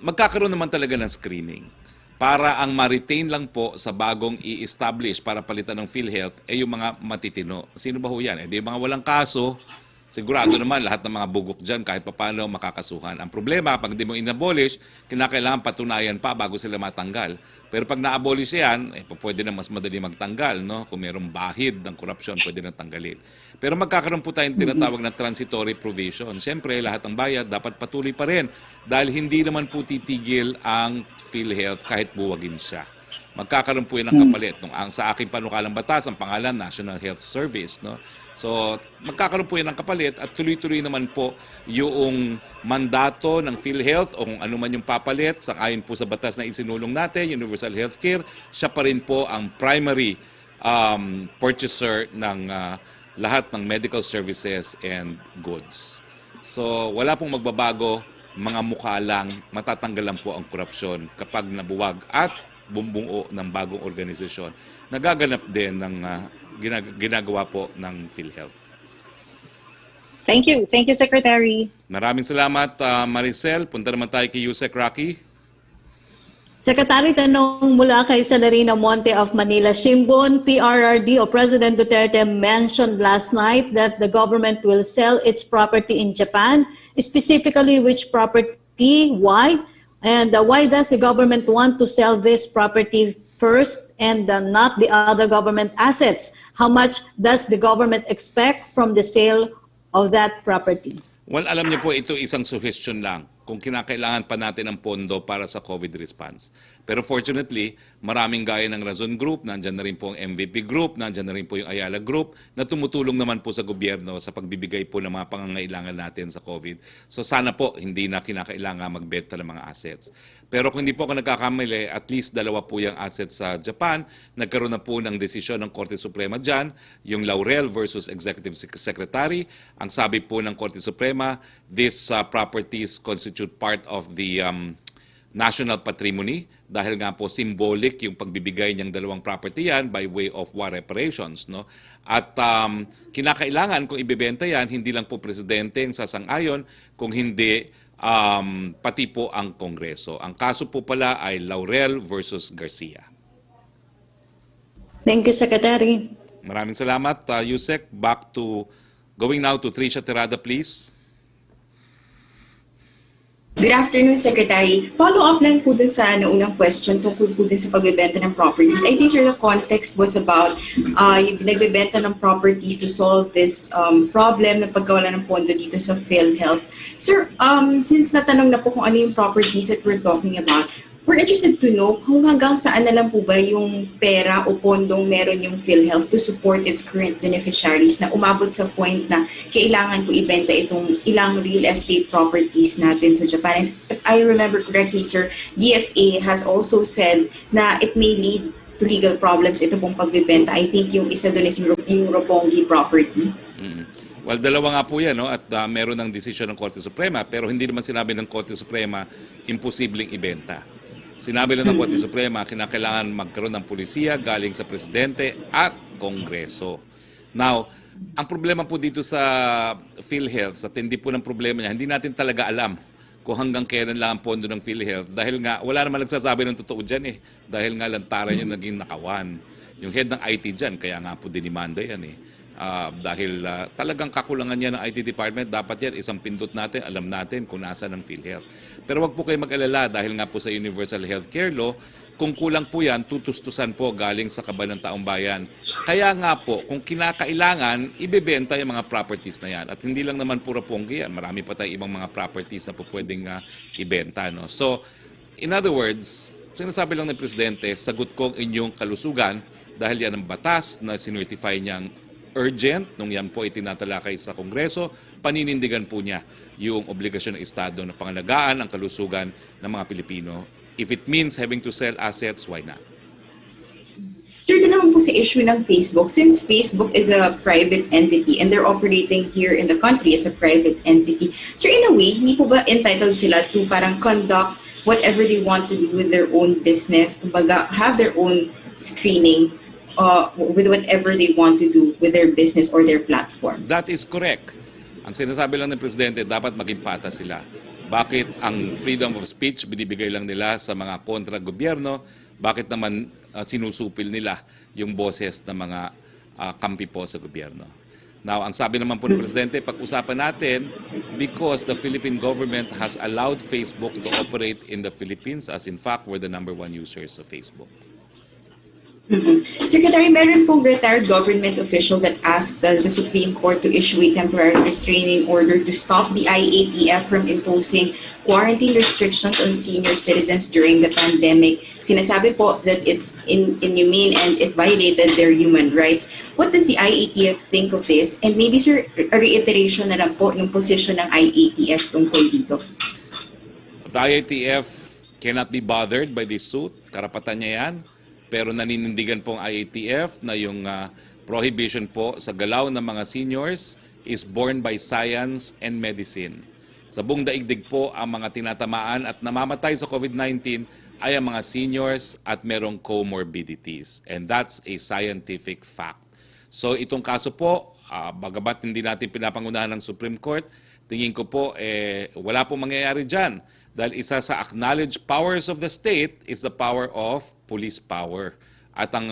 S2: magkakaroon naman talaga ng screening para ang ma-retain lang po sa bagong i-establish para palitan ng PhilHealth yung mga matitino. Sino ba ho yan? Yung mga walang kaso, sigurado naman lahat ng mga bugok dyan kahit paano makakasuhan. Ang problema, pag di mo inabolish, kinakailangan patunayan pa bago sila matanggal. Pero pag na-abolish yan, pwede na mas madali magtanggal. No? Kung mayroong bahid ng korupsyon, pwede na tanggalin. Pero magkakaroon po tayong tinatawag na transitory provision. Siyempre, lahat ng bayad dapat patuloy pa rin dahil hindi naman po titigil ang PhilHealth kahit buwagin siya. Magkakaroon po yan ng kapalit. Ang sa aking panukalang batas, ang pangalan, National Health Service. No? So, magkakaroon po yan ng kapalit at tuloy-tuloy naman po yung mandato ng PhilHealth o kung ano man yung papalit, sang-ayon po sa batas na isinulong natin, Universal Healthcare, siya pa rin po ang primary purchaser ng lahat ng medical services and goods. So, wala pong magbabago, mga mukha lang, matatanggal lang po ang korupsyon kapag nabuwag at bumbuo ng bagong organisasyon. Nagaganap din ng ginagawa po ng PhilHealth.
S8: Thank you. Thank you, Secretary.
S2: Maraming salamat, Maricel. Punta naman tayo kay Yusek Roque.
S4: Secretary, tanong mula kay Celerina Monte of Manila Shimbun. PRRD o President Duterte mentioned last night that the government will sell its property in Japan. Specifically, which property, why? And why does the government want to sell this property first and not the other government assets? How much does the government expect from the sale of that property?
S2: Well, alam niyo po, ito isang suggestion lang kung kinakailangan pa natin ng pondo para sa COVID response. Pero fortunately, maraming gaya ng Razon Group, nandyan na rin po ang MVP Group, nandyan na rin po yung Ayala Group, na tumutulong naman po sa gobyerno sa pagbibigay po ng mga pangangailangan natin sa COVID. So sana po, hindi na kinakailangan magbenta ng mga assets. Pero kung hindi po ako nagkakamali, at least dalawa po yung assets sa Japan. Nagkaroon na po ng desisyon ng Korte Suprema dyan, yung Laurel versus Executive Secretary. Ang sabi po ng Korte Suprema, these properties constitute part of the national patrimony dahil nga po symbolic yung pagbibigay niyang dalawang property yan by way of war reparations. No? At kinakailangan kung ibebenta yan, hindi lang po presidente ang sasang-ayon, kung hindi pati po ang Kongreso. Ang kaso po pala ay Laurel versus Garcia.
S4: Thank you, Secretary.
S2: Maraming salamat, Yusek. Going now to Tricia Tirada, please.
S9: Good afternoon, Secretary. Follow-up lang po dun sa naunang question tungkol po din sa pagbebenta ng properties. I think, sir, the context was about yung nagbebenta ng properties to solve this problem ng pagkawala ng pondo dito sa PhilHealth. Sir, since natanong na po kung ano yung properties that we're talking about, we're interested to know kung hanggang saan na lang po ba yung pera o pondong meron yung PhilHealth to support its current beneficiaries na umabot sa point na kailangan po ibenta itong ilang real estate properties natin sa Japan. And if I remember correctly, sir, DFA has also said na it may lead to legal problems ito pong pagbibenta. I think yung isa doon is yung Roppongi property.
S2: Well, dalawa nga po yan, no? At meron ng desisyon ng Korte Suprema, pero hindi naman sinabi ng Korte Suprema imposibleng ibenta. Sinabi lang ng Korte Suprema, kinakailangan magkaroon ng pulisiya galing sa Presidente at Kongreso. Now, ang problema po dito sa PhilHealth, sa tindi po ng problema niya, hindi natin talaga alam kung hanggang kailan lang ang pondo ng PhilHealth. Dahil nga, wala naman nagsasabi ng totoo dyan eh. Dahil nga lantaran yung naging nakawan. Yung head ng IT dyan, kaya nga po dinimanda yan eh. Dahil talagang kakulangan niya ng IT department, dapat yan isang pindot natin, alam natin kung nasa ng PhilHealth. Pero wag po kayo mag-alala dahil nga po sa Universal Healthcare Law, kung kulang po yan, tutustusan po galing sa kaban ng taong bayan. Kaya nga po, kung kinakailangan, ibebenta yung mga properties na yan. At hindi lang naman puro Roppongi yan, marami pa tayong ibang mga properties na po pwedeng ibenta. No? So, in other words, sinasabi lang ng Presidente, sagot ko ang inyong kalusugan dahil yan ang batas na sinertify niyang urgent, nung yan po itinatalakay sa Kongreso, paninindigan po niya yung obligasyon ng Estado na pangalagaan ang kalusugan ng mga Pilipino. If it means having to sell assets, why not?
S9: Sir, din naman po sa issue ng Facebook, since Facebook is a private entity and they're operating here in the country as a private entity, sir, in a way, hindi po ba entitled sila to parang conduct whatever they want to do with their own business, kumbaga have their own screening with whatever they want to do with their business or their platform?
S2: That is correct. Ang sinasabi lang ng Presidente, dapat maging patas sila. Bakit ang freedom of speech binibigay lang nila sa mga kontra-gobyerno? Bakit naman sinusupil nila yung boses ng mga kampi po sa gobyerno? Now, ang sabi naman po ng Presidente, pag-usapan natin, because the Philippine government has allowed Facebook to operate in the Philippines, as in fact, we're the #1 users of Facebook.
S9: Secretary, meron pong retired government official that asked the Supreme Court to issue a temporary restraining order to stop the IATF from imposing quarantine restrictions on senior citizens during the pandemic. Sinasabi po that it's inhumane and it violated their human rights. What does the IATF think of this? And maybe, sir, a reiteration na lang po ng position ng IATF tungkol dito.
S2: The IATF cannot be bothered by this suit. Karapatan niya yan. Pero naninindigan pong IATF na yung prohibition po sa galaw ng mga seniors is borne by science and medicine. Sa buong daigdig po, ang mga tinatamaan at namamatay sa COVID-19 ay ang mga seniors at merong comorbidities. And that's a scientific fact. So itong kaso po, bagamat hindi natin pinapangunahan ng Supreme Court, tingin ko po wala pong mangyayari dyan. Dahil isa sa acknowledged powers of the state is the power of police power. At ang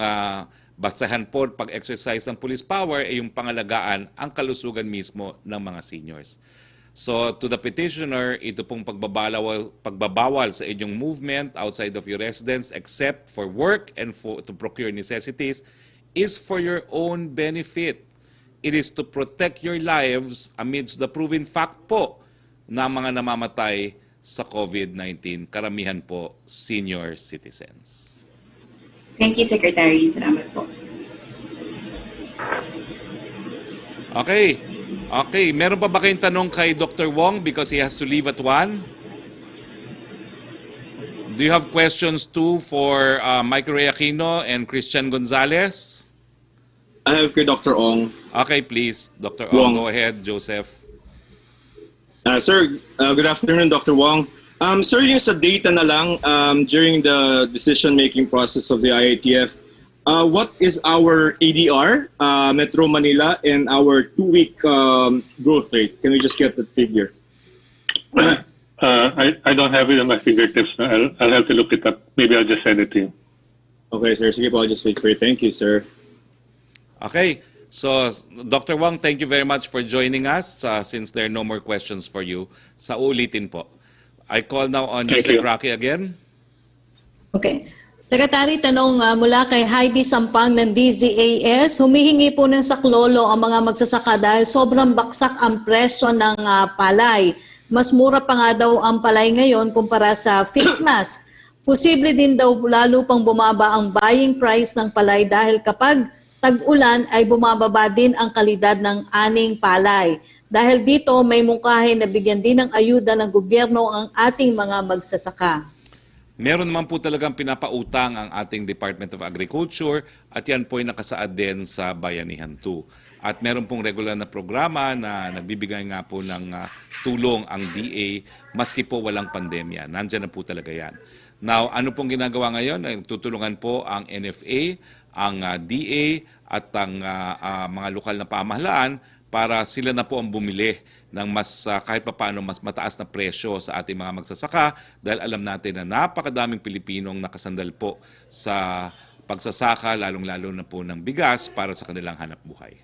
S2: basahan po pag-exercise ng police power ay yung pangalagaan ang kalusugan mismo ng mga seniors. So to the petitioner, ito pong pagbabawal sa inyong movement outside of your residence except for work and to procure necessities is for your own benefit. It is to protect your lives amidst the proven fact po na mga namamatay sa COVID-19, karamihan po senior citizens.
S9: Thank you, Secretary. Salamat po.
S2: Okay. Okay. Meron pa ba kayong tanong kay Dr. Wong because he has to leave at 1? Do you have questions too for Mike Ray Aquino and Christian Gonzalez?
S10: I have kay Dr. Ong.
S2: Okay, please. Dr. Ong, go ahead. Joseph.
S10: Sir, good afternoon, Dr. Wong. Sir, yung sa data na lang during the decision-making process of the IATF, what is our ADR, Metro Manila, and our 2-week growth rate? Can we just get that figure?
S3: I don't have it on my fingertips. I'll have to look it up. Maybe I'll just send it to you.
S10: Okay, sir. Sige po, I'll just wait for it. Thank you, sir.
S2: Okay. So, Dr. Wong, thank you very much for joining us. Since there are no more questions for you, sa ulitin po. I call now on
S3: Thank
S2: Yusek
S3: you.
S2: Roque again.
S4: Okay. Secretary, tanong mula kay Heidi Sampang ng DZAS, humihingi po ng saklolo ang mga magsasaka dahil sobrang baksak ang presyo ng palay. Mas mura pa nga daw ang palay ngayon kumpara sa fixed mask. Posible din daw lalo pang bumaba ang buying price ng palay dahil kapag tag-ulan ay bumababa din ang kalidad ng aning palay. Dahil dito may mungkahi na bigyan din ng ayuda ng gobyerno ang ating mga magsasaka.
S2: Meron naman po talagang pinapautang ang ating Department of Agriculture at yan po ay nakasaad din sa Bayanihan 2. At meron pong regular na programa na nagbibigay nga po ng tulong ang DA maski po walang pandemya. Nandyan na po talaga yan. Now, ano pong ginagawa ngayon? Tutulungan po ang NFA, ang DA at ang mga lokal na pamahalaan para sila na po ang bumili ng mas kahit papaano mas mataas na presyo sa ating mga magsasaka dahil alam natin na napakadaming Pilipinong nakasandal po sa pagsasaka lalong-lalo na po ng bigas para sa kanilang hanap buhay.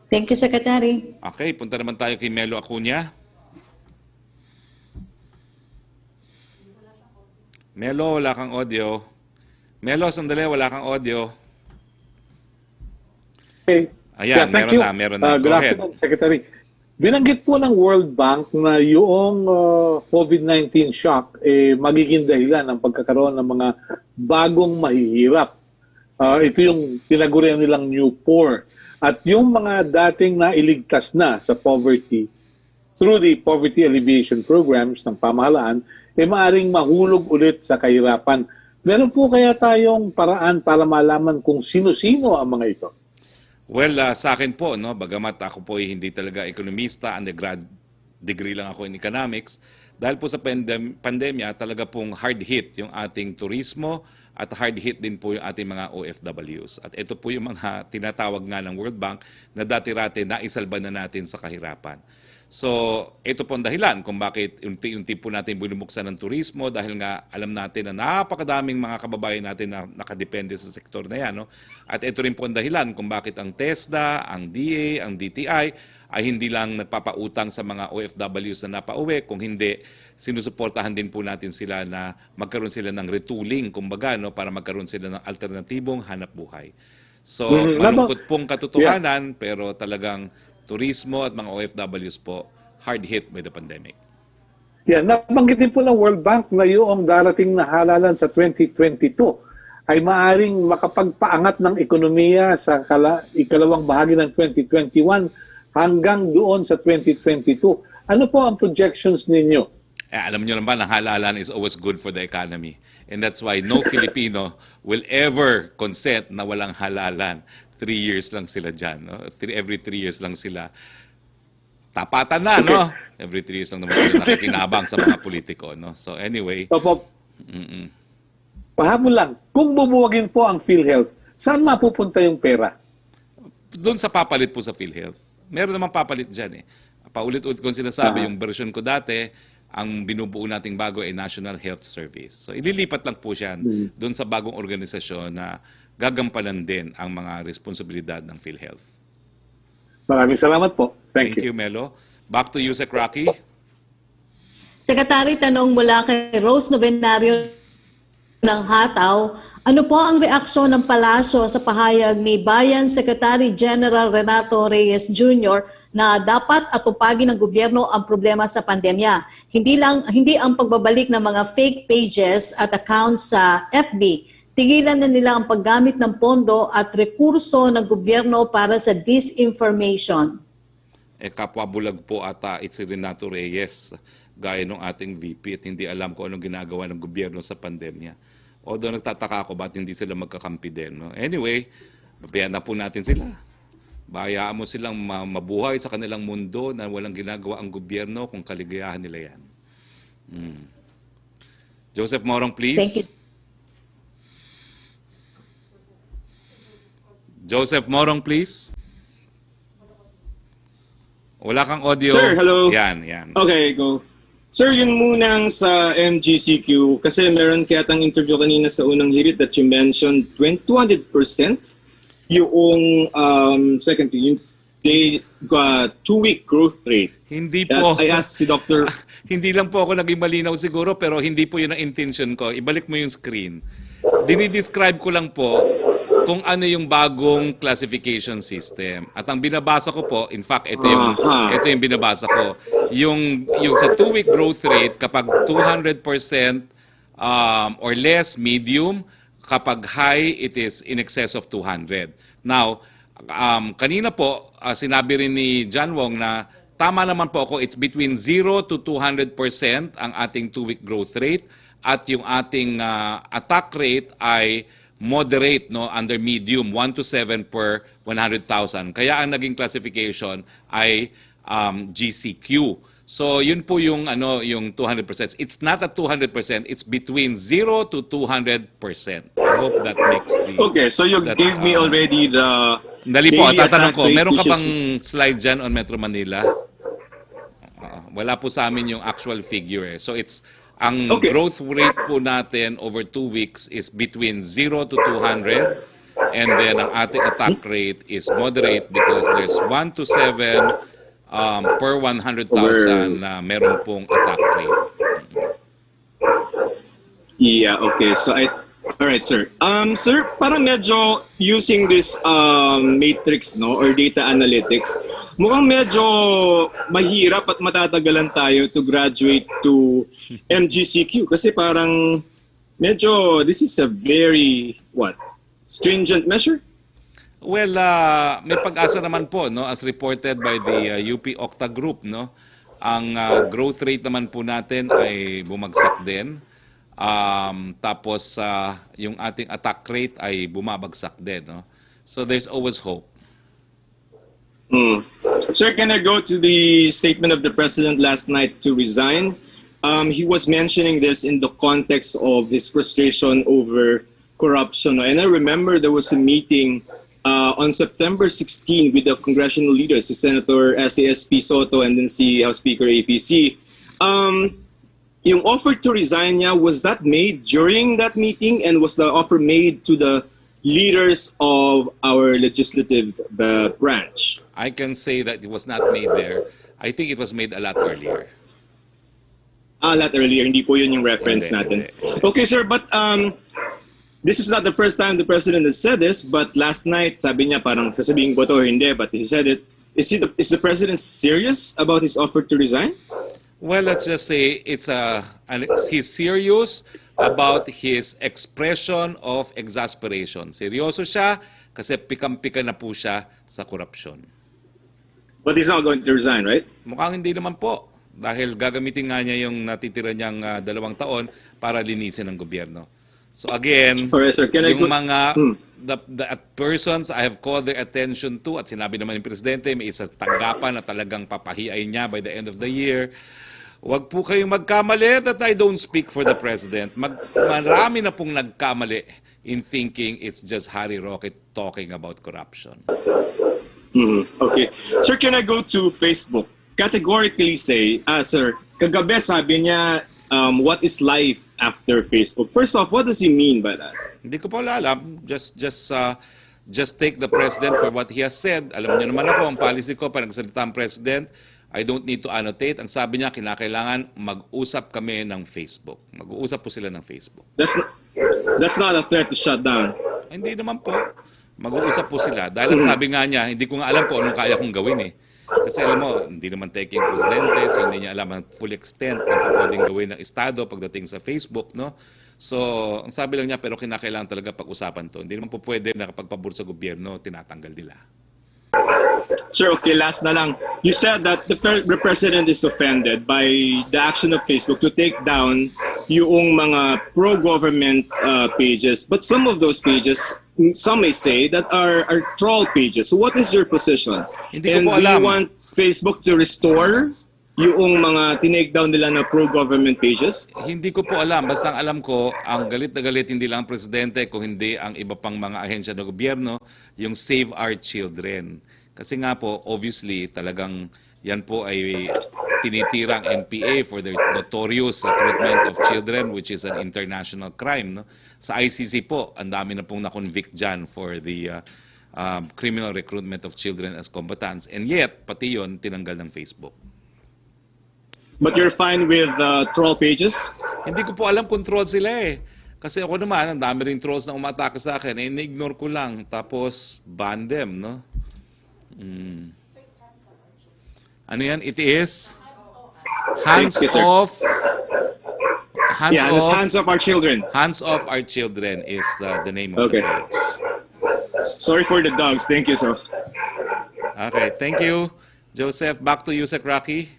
S4: Thank you, Secretary.
S2: Okay, punta naman tayo kay Melo Acuña. Melo, wala kang audio. Melo, sandali, wala kang audio.
S11: Okay.
S2: Ayan,
S11: thank
S2: meron
S11: you.
S2: na, meron na.
S11: Good
S2: Go ahead.
S11: afternoon, Secretary. Binanggit po ng World Bank na yung COVID-19 shock magiging dahilan ng pagkakaroon ng mga bagong mahihirap. Ito yung tinagurian nilang new poor. At yung mga dating nailigtas na sa poverty through the poverty alleviation programs ng pamahalaan, maaring mahulog ulit sa kahirapan. Meron po kaya tayong paraan para malaman kung sino-sino ang mga ito?
S2: Well, sa akin po, no, bagamat ako po ay hindi talaga ekonomista, undergrad degree lang ako in economics, dahil po sa pandemya, talaga pong hard hit yung ating turismo at hard hit din po yung ating mga OFWs. At ito po yung mga tinatawag nga ng World Bank na dati-rati naisalba na natin sa kahirapan. So, ito po ang dahilan kung bakit unti-unti po natin binubuksan ng turismo dahil nga alam natin na napakadaming mga kababayan natin na nakadepende sa sektor na yan. No? At ito rin po ang dahilan kung bakit ang TESDA, ang DA, ang DTI ay hindi lang nagpapautang sa mga OFWs na napauwi, kung hindi sinusuportahan din po natin sila na magkaroon sila ng retooling, kumbaga, no? Para magkaroon sila ng alternatibong hanap buhay. So, malungkot pong katotohanan, pero talagang turismo at mga OFWs po hard hit by the pandemic.
S11: Yeah, nabanggit din po ng World Bank na yung darating na halalan sa 2022 ay maaring makapagpaangat ng ekonomiya sa ikalawang bahagi ng 2021 hanggang doon sa 2022. Ano po ang projections ninyo?
S2: Alam niyo naman, ang halalan is always good for the economy. And that's why no Filipino will ever consent na walang halalan. 3 years lang sila dyan. No? Every 3 years lang sila. Tapatan na, okay. No? Every 3 years lang naman sila nakikinabang sa mga politiko. No? So anyway.
S11: Pahabol lang, kung bubuwagin po ang PhilHealth, saan mapupunta yung pera?
S2: Doon sa papalit po sa PhilHealth. Meron naman papalit dyan. Paulit-ulit kong sinasabi, yung version ko dati, ang binubuo nating bago ay National Health Service. So ililipat lang po siya doon sa bagong organisasyon na gagampanan din ang mga responsibilidad ng PhilHealth.
S11: Maraming salamat po. Thank you.
S2: Thank you, Melo. Back to you, Roque.
S4: Secretary, tanong mula kay Rose Novenario ng Hataw, ano po ang reaksyon ng palasyo sa pahayag ni Bayan Secretary General Renato Reyes Jr. na dapat atupagin ng gobyerno ang problema sa pandemya? Hindi ang pagbabalik ng mga fake pages at accounts sa FB. Tigilan na nila ang paggamit ng pondo at rekurso ng gobyerno para sa disinformation.
S2: Kapwa bulag po ata si Renato Reyes, gaya ng ating VP, at hindi alam kung anong ginagawa ng gobyerno sa pandemya. Although nagtataka ako ba't hindi sila magkakampi din. No? Anyway, babayan na po natin sila. Bayaan mo silang mabuhay sa kanilang mundo na walang ginagawa ang gobyerno kung kaligayahan nila yan. Joseph Morong, please.
S4: Thank you.
S2: Joseph Morong, please. Wala kang audio.
S10: Sir, hello.
S2: Yan.
S10: Okay, go. Sir, yun munang sa MGCQ, kasi meron kaya tang interview kanina sa unang hirit that you mentioned 200%? yung second thing, yung they got 2-week growth rate.
S2: Hindi po.
S10: I asked si Dr.
S2: Hindi lang po ako naging malinaw siguro, pero hindi po yun ang intention ko. Ibalik mo yung screen. Dinidescribe ko lang po kung ano yung bagong classification system. At ang binabasa ko po, in fact, ito yung binabasa ko. Yung sa 2-week growth rate, kapag 200% or less, medium. Kapag high, it is in excess of 200. Now, kanina po, sinabi rin ni John Wong na tama naman po ako, it's between 0 to 200% ang ating 2-week growth rate at yung ating attack rate ay moderate, no, under medium, 1 to 7 per 100,000. Kaya ang naging classification ay GCQ. So yun po yung yung 200%. It's not at 200%, it's between 0 to 200%. I hope that makes the
S10: Okay, so you gave me already the
S2: Dali po,
S10: daily
S2: tatanong
S10: attack
S2: ko,
S10: rate,
S2: meron ka
S10: which is-
S2: bang slide dyan on Metro Manila? Wala po sa amin yung actual figure eh. So it's, ang
S10: Okay.
S2: growth rate po natin over 2 weeks is between 0 to 200. And then ang ating attack rate is moderate because there's 1 to 7 per 100,000 na meron pong attack rate.
S10: Yeah, okay. So all right, sir. Sir, parang medyo using this matrix, no, or data analytics, mukhang medyo mahirap at matatagalan tayo to graduate to MGCQ kasi parang medyo this is a very stringent measure.
S2: Well, may pag-asa naman po, no, as reported by the UP Octa Group, no. Ang growth rate naman po natin ay bumagsak din. Tapos yung ating attack rate ay bumabagsak din, no. So there's always hope.
S10: Sir, can I go to the statement of the president last night to resign? He was mentioning this in the context of his frustration over corruption. And I remember there was a meeting on September 16 with the congressional leaders, si Senator SASP Soto and then si House Speaker APC. Yung offer to resign niya, was that made during that meeting, and was the offer made to the leaders of our legislative branch?
S2: I can say that it was not made there. I think it was made a lot earlier.
S10: A lot earlier, hindi po yun yung reference
S2: Hindi,
S10: natin.
S2: hindi.
S10: Okay, sir, but this is not the first time the president has said this, but last night, sabi niya parang sasabihin ko to or hindi, but he said it. Is the president serious about his offer to resign?
S2: Well, let's just say he's serious about his expression of exasperation. Seryoso siya kasi pikam-pika na po siya sa korupsyon.
S10: But he's not going to resign, right?
S2: Mukhang hindi naman po. Dahil gagamitin nga niya yung natitira niyang 2 taon para linisin ang gobyerno. So again,
S10: Alright, sir. Can I
S2: yung
S10: go-
S2: mga the persons I have called their attention to, at sinabi naman ng Presidente, may isang tanggapan na talagang papahiain niya by the end of the year. Huwag po kayong magkamali that I don't speak for the President. Marami na pong nagkamali in thinking it's just Harry Roque talking about corruption.
S10: Okay. Sir, can I go to Facebook? Categorically say, sir, kagabi sabi niya, what is life after Facebook? First off, what does he mean by that?
S2: Hindi ko po alam. Just take the President for what he has said. Alam niyo naman ako, ang policy ko, pag nagsalita ang President, I don't need to annotate. Ang sabi niya, kinakailangan mag-usap kami ng Facebook. Mag-uusap po sila ng Facebook.
S10: That's not a threat to shut down.
S2: Hindi naman po. Mag-uusap po sila. Dahil ang sabi nga niya, hindi ko nga alam kung anong kaya kong gawin eh. Kasi alam mo, hindi naman taking Presidente, so hindi niya alam ang full extent ng pwedeng gawin ng Estado pagdating sa Facebook, no? So, ang sabi lang niya, pero kinakailangan talaga pag-usapan to. Hindi naman po pwede na kapag pabor sa gobyerno, tinatanggal nila.
S10: Sir, okay, last na lang. You said that the President is offended by the action of Facebook to take down yung mga pro-government pages. But some of those pages, some may say that are troll pages. So what is your position?
S2: Hindi ko po
S10: do you
S2: alam.
S10: want Facebook to restore yung mga tinake down nila na pro-government pages?
S2: Hindi ko po alam. Basta ang alam ko, ang galit na galit hindi lang ang Presidente, kung hindi ang iba pang mga ahensya ng gobyerno, yung Save Our Children. Kasi nga po, obviously, talagang yan po ay tinitira ang NPA for their notorious recruitment of children, which is an international crime. No? Sa ICC po, ang dami na pong na-convict dyan for the criminal recruitment of children as combatants. And yet, pati yun, tinanggal ng Facebook.
S10: But you're fine with troll pages?
S2: Hindi ko po alam kung troll sila eh. Kasi ako naman, ang dami rin trolls na umatake sa akin, eh, na-ignore ko lang. Tapos, ban them, no? Ano yan? It is hands
S10: Yes, sir.
S2: off.
S10: Hands off our children.
S2: Hands off our children is the name of
S10: Okay.
S2: the page.
S10: Sorry for the dogs. Thank you, sir.
S2: Okay, thank you. Joseph, back to you, Sec. Rocky.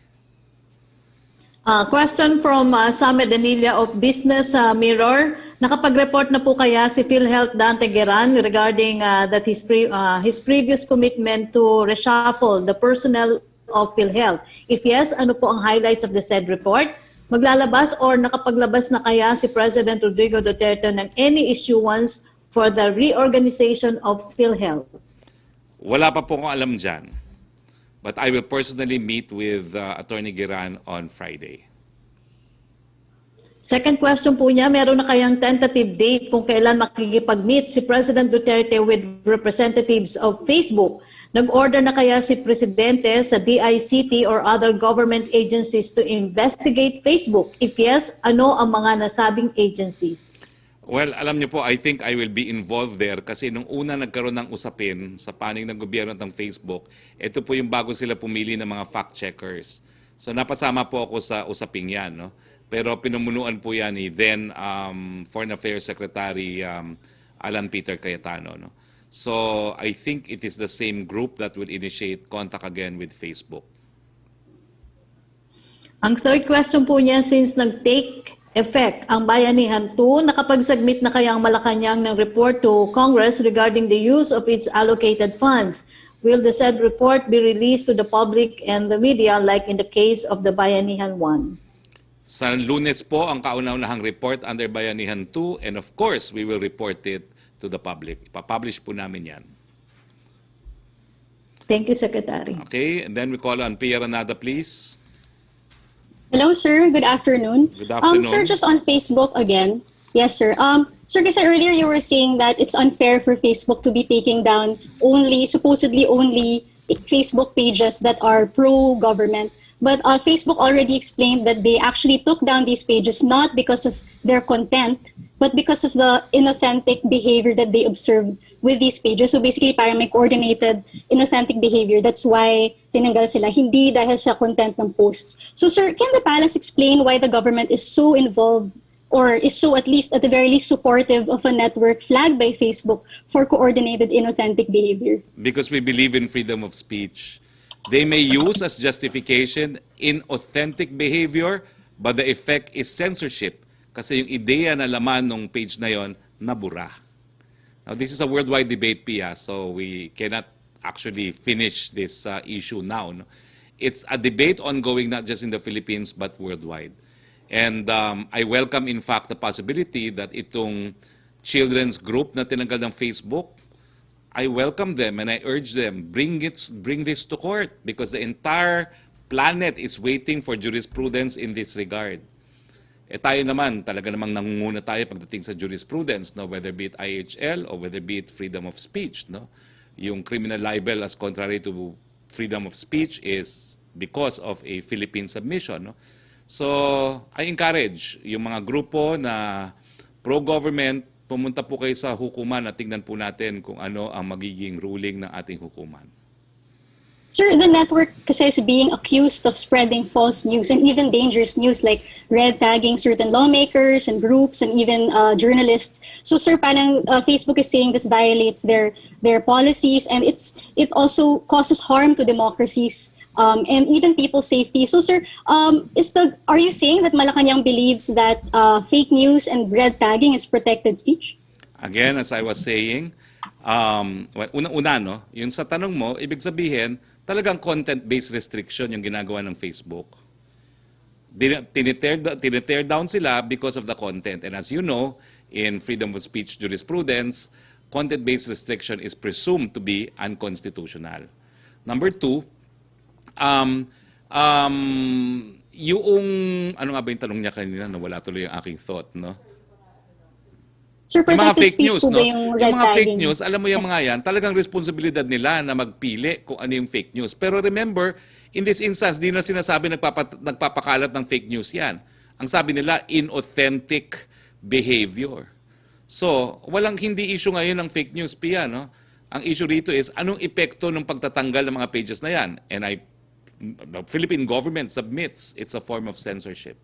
S4: Question from Samed Danilla of Business Mirror. Nakapag-report na po kaya si PhilHealth Dante Geran regarding that his previous commitment to reshuffle the personnel of PhilHealth? If yes, ano po ang highlights of the said report? Maglalabas or nakapaglabas na kaya si President Rodrigo Duterte ng any issuance for the reorganization of PhilHealth?
S2: Wala pa po akong alam dyan. But I will personally meet with Attorney Geran on Friday.
S4: Second question po niya, meron na kayang tentative date kung kailan makikipag-meet si President Duterte with representatives of Facebook? Nag-order na kaya si Presidente sa DICT or other government agencies to investigate Facebook? If yes, ano ang mga nasabing agencies?
S2: Well, alam niyo po, I think I will be involved there kasi nung una nagkaroon ng usapin sa panig ng gobyerno ng Facebook, ito po yung bago sila pumili ng mga fact-checkers. So napasama po ako sa usaping yan, no? Pero pinumunuan po yan ni then Foreign Affairs Secretary Alan Peter Cayetano, no? So I think it is the same group that will initiate contact again with Facebook.
S4: Ang third question po niya, since nag-take effect ang Bayanihan 2, nakapag-submit na kayang Malacanang ng report to Congress regarding the use of its allocated funds. Will the said report be released to the public and the media like in the case of the Bayanihan 1?
S2: Sa Lunes po ang kauna-unahang report under Bayanihan 2 and of course we will report it to the public. Ipapublish po namin yan.
S4: Thank you, Secretary.
S2: Okay, and then we call on Pierre Nada, please.
S6: Hello, sir. Good afternoon.
S2: Good afternoon.
S6: Sir, just on Facebook again. Yes, sir. Sir, kasi earlier you were saying that it's unfair for Facebook to be taking down supposedly only Facebook pages that are pro-government. But Facebook already explained that they actually took down these pages not because of their content, but because of the inauthentic behavior that they observed with these pages. So basically, parang may coordinated inauthentic behavior. That's why tinanggal sila, hindi dahil sa content ng posts. So sir, can the palace explain why the government is so involved or is so at least at the very least supportive of a network flagged by Facebook for coordinated inauthentic behavior?
S2: Because we believe in freedom of speech. They may use as justification inauthentic behavior, but the effect is censorship. Kasi yung ideya na laman ng page na yon nabura. Now, this is a worldwide debate, Pia, so we cannot actually finish this issue now. No? It's a debate ongoing not just in the Philippines but worldwide. And I welcome, in fact, the possibility that itong children's group na tinanggal ng Facebook, I welcome them and I urge them, bring this to court because the entire planet is waiting for jurisprudence in this regard. Eh tayo naman, talaga namang nangunguna tayo pagdating sa jurisprudence, no? Whether be it IHL or whether be it freedom of speech. No? Yung criminal libel as contrary to freedom of speech is because of a Philippine submission. No? So, I encourage yung mga grupo na pro-government, pumunta po kayo sa hukuman at tingnan po natin kung ano ang magiging ruling ng ating hukuman.
S6: Sir, the network kasi is being accused of spreading false news and even dangerous news like red tagging certain lawmakers and groups and even journalists. So sir, parang Facebook is saying this violates their policies and it also causes harm to democracies and even people's safety. So sir, are you saying that Malacanang believes that fake news and red tagging is protected speech?
S2: Again, as I was saying, unang-una, no, yung sa tanong mo, ibig sabihin, talagang content-based restriction yung ginagawa ng Facebook. Tinitear down sila because of the content. And as you know, in freedom of speech jurisprudence, content-based restriction is presumed to be unconstitutional. Number two, yung, ano nga ba yung tanong niya kanina? Nawala tuloy yung aking thought, no?
S6: Sir,
S2: Yung mga
S6: protected
S2: fake
S6: speech
S2: news,
S6: po
S2: no?
S6: ba yung
S2: Yung
S6: red
S2: mga fake
S6: tagging?
S2: news, alam mo yung mga yan, talagang responsibilidad nila na magpili kung ano yung fake news. Pero remember, in this instance, di na sinasabi nagpapakalat ng fake news yan. Ang sabi nila, inauthentic behavior. So, hindi issue ngayon ng fake news, Pia, no? Ang issue rito is, anong epekto ng pagtatanggal ng mga pages na yan? And the Philippine government submits it's a form of censorship.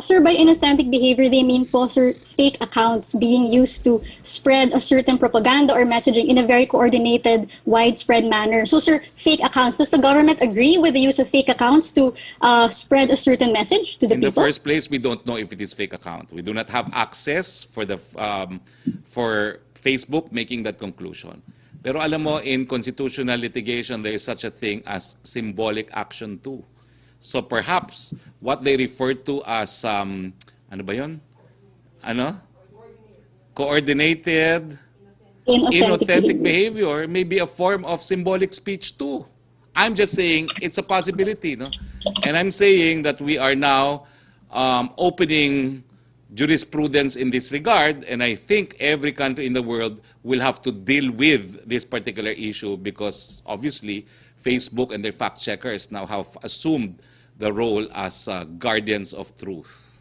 S6: Sir, by inauthentic behavior, they mean po, sir, fake accounts being used to spread a certain propaganda or messaging in a very coordinated, widespread manner. So, sir, fake accounts, does the government agree with the use of fake accounts to spread a certain message to the people?
S2: In the first place, we don't know if it is fake account. We do not have access for Facebook making that conclusion. Pero alam mo, in constitutional litigation, there is such a thing as symbolic action too. So perhaps what they refer to as ano ba yun? Ano? Coordinated inauthentic behavior may be a form of symbolic speech too. I'm just saying it's a possibility, no? And I'm saying that we are now opening jurisprudence in this regard, and I think every country in the world will have to deal with this particular issue because obviously Facebook and their fact checkers now have assumed the role as guardians of truth.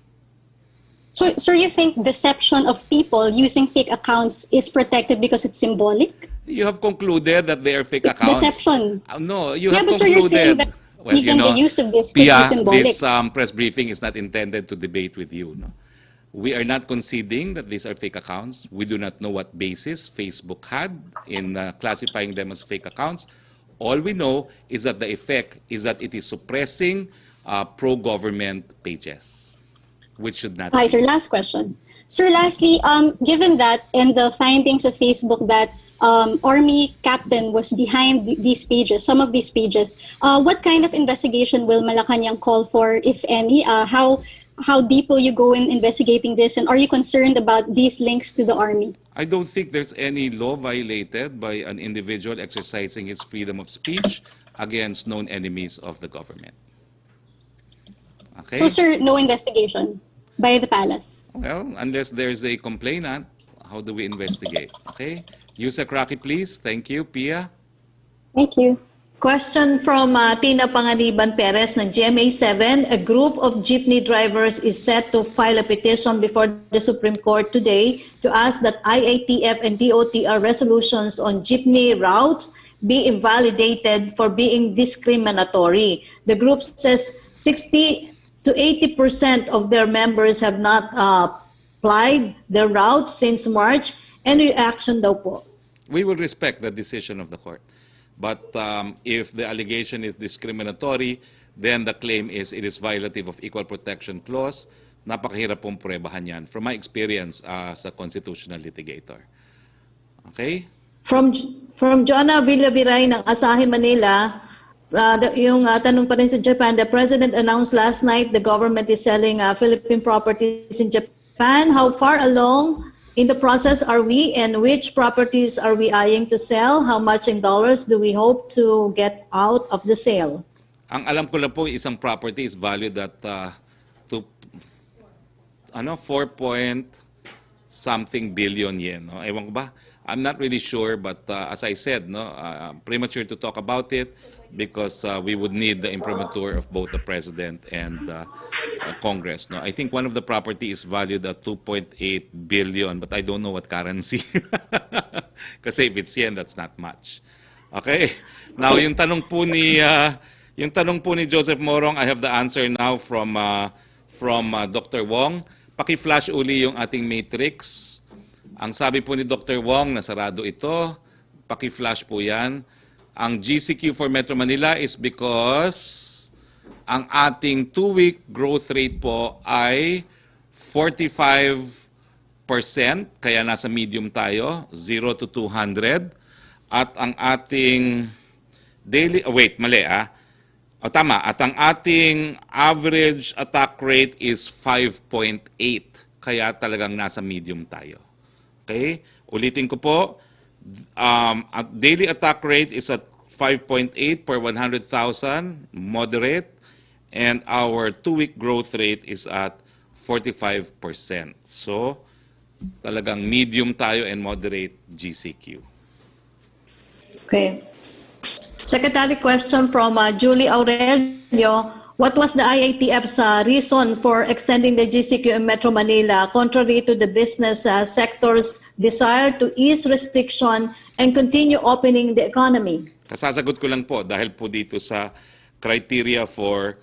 S6: So, sir, you think deception of people using fake accounts is protected because it's symbolic?
S2: You have concluded that they are fake
S6: It's
S2: accounts.
S6: deception.
S2: No, you
S6: Yeah,
S2: have
S6: but sir, you're saying
S2: concluded.
S6: that even the use of this could be
S2: Pia,
S6: symbolic.
S2: this press briefing is not intended to debate with you. No? We are not conceding that these are fake accounts. We do not know what basis Facebook had in classifying them as fake accounts. All we know is that the effect is that it is suppressing pro-government pages, which should not
S6: Hi,
S2: be.
S6: sir. Last question. Sir, lastly, given that and the findings of Facebook that Army captain was behind these pages, some of these pages, what kind of investigation will Malacanang call for, if any? How deep will you go in investigating this? And are you concerned about these links to the Army?
S2: I don't think there's any law violated by an individual exercising his freedom of speech against known enemies of the government. Okay?
S6: So, sir, no investigation by the palace?
S2: Well, unless there's a complainant, how do we investigate? Okay? Yusek Roque, please. Thank you. Pia?
S6: Thank you.
S4: Question from Tina Panganiban Perez ng GMA7. A group of jeepney drivers is set to file a petition before the Supreme Court today to ask that IATF and DOTR resolutions on jeepney routes be invalidated for being discriminatory. The group says 60 to 80% of their members have not applied their routes since March. Any reaction daw po?
S2: We will respect the decision of the court. But if the allegation is discriminatory, then the claim is it is violative of Equal Protection Clause. Napakahirap pong pruebahan yan from my experience as a constitutional litigator. Okay?
S4: From Jonah Villaviray ng Asahi, Manila, yung tanong pa rin sa Japan, the President announced last night the government is selling Philippine properties in Japan. How far along in the process are we, and which properties are we eyeing to sell? How much in dollars do we hope to get out of the sale?
S2: Ang alam ko lang po, isang property is valued at 4-point-something billion yen. No? Ewan ko ba? I'm not really sure, but as I said, premature to talk about it because we would need the imprimatur of both the President and Congress. No? I think one of the property is valued at 2.8 billion, but I don't know what currency. Kasi if it's yen, that's not much. Okay? Now, yung tanong po ni Joseph Morong, I have the answer now from Dr. Wong. Paki-flash uli yung ating matrix. Ang sabi po ni Dr. Wong, nasarado ito. Paki-flash po yan. Ang GCQ for Metro Manila is because ang ating 2-week growth rate po ay 45%, kaya nasa medium tayo, 0 to 200. At ang ating daily, tama, at ang ating average attack rate is 5.8, kaya talagang nasa medium tayo. Okay? Ulitin ko po, at daily attack rate is at 5.8 per 100,000, moderate, and our 2-week growth rate is at 45%. So, talagang medium tayo and moderate GCQ.
S4: Okay. Secretary, question from Julie Aurelio. What was the IATF's reason for extending the GCQ in Metro Manila, contrary to the business sector's desire to ease restriction and continue opening the economy?
S2: Kasasagot ko lang po dahil po dito sa criteria for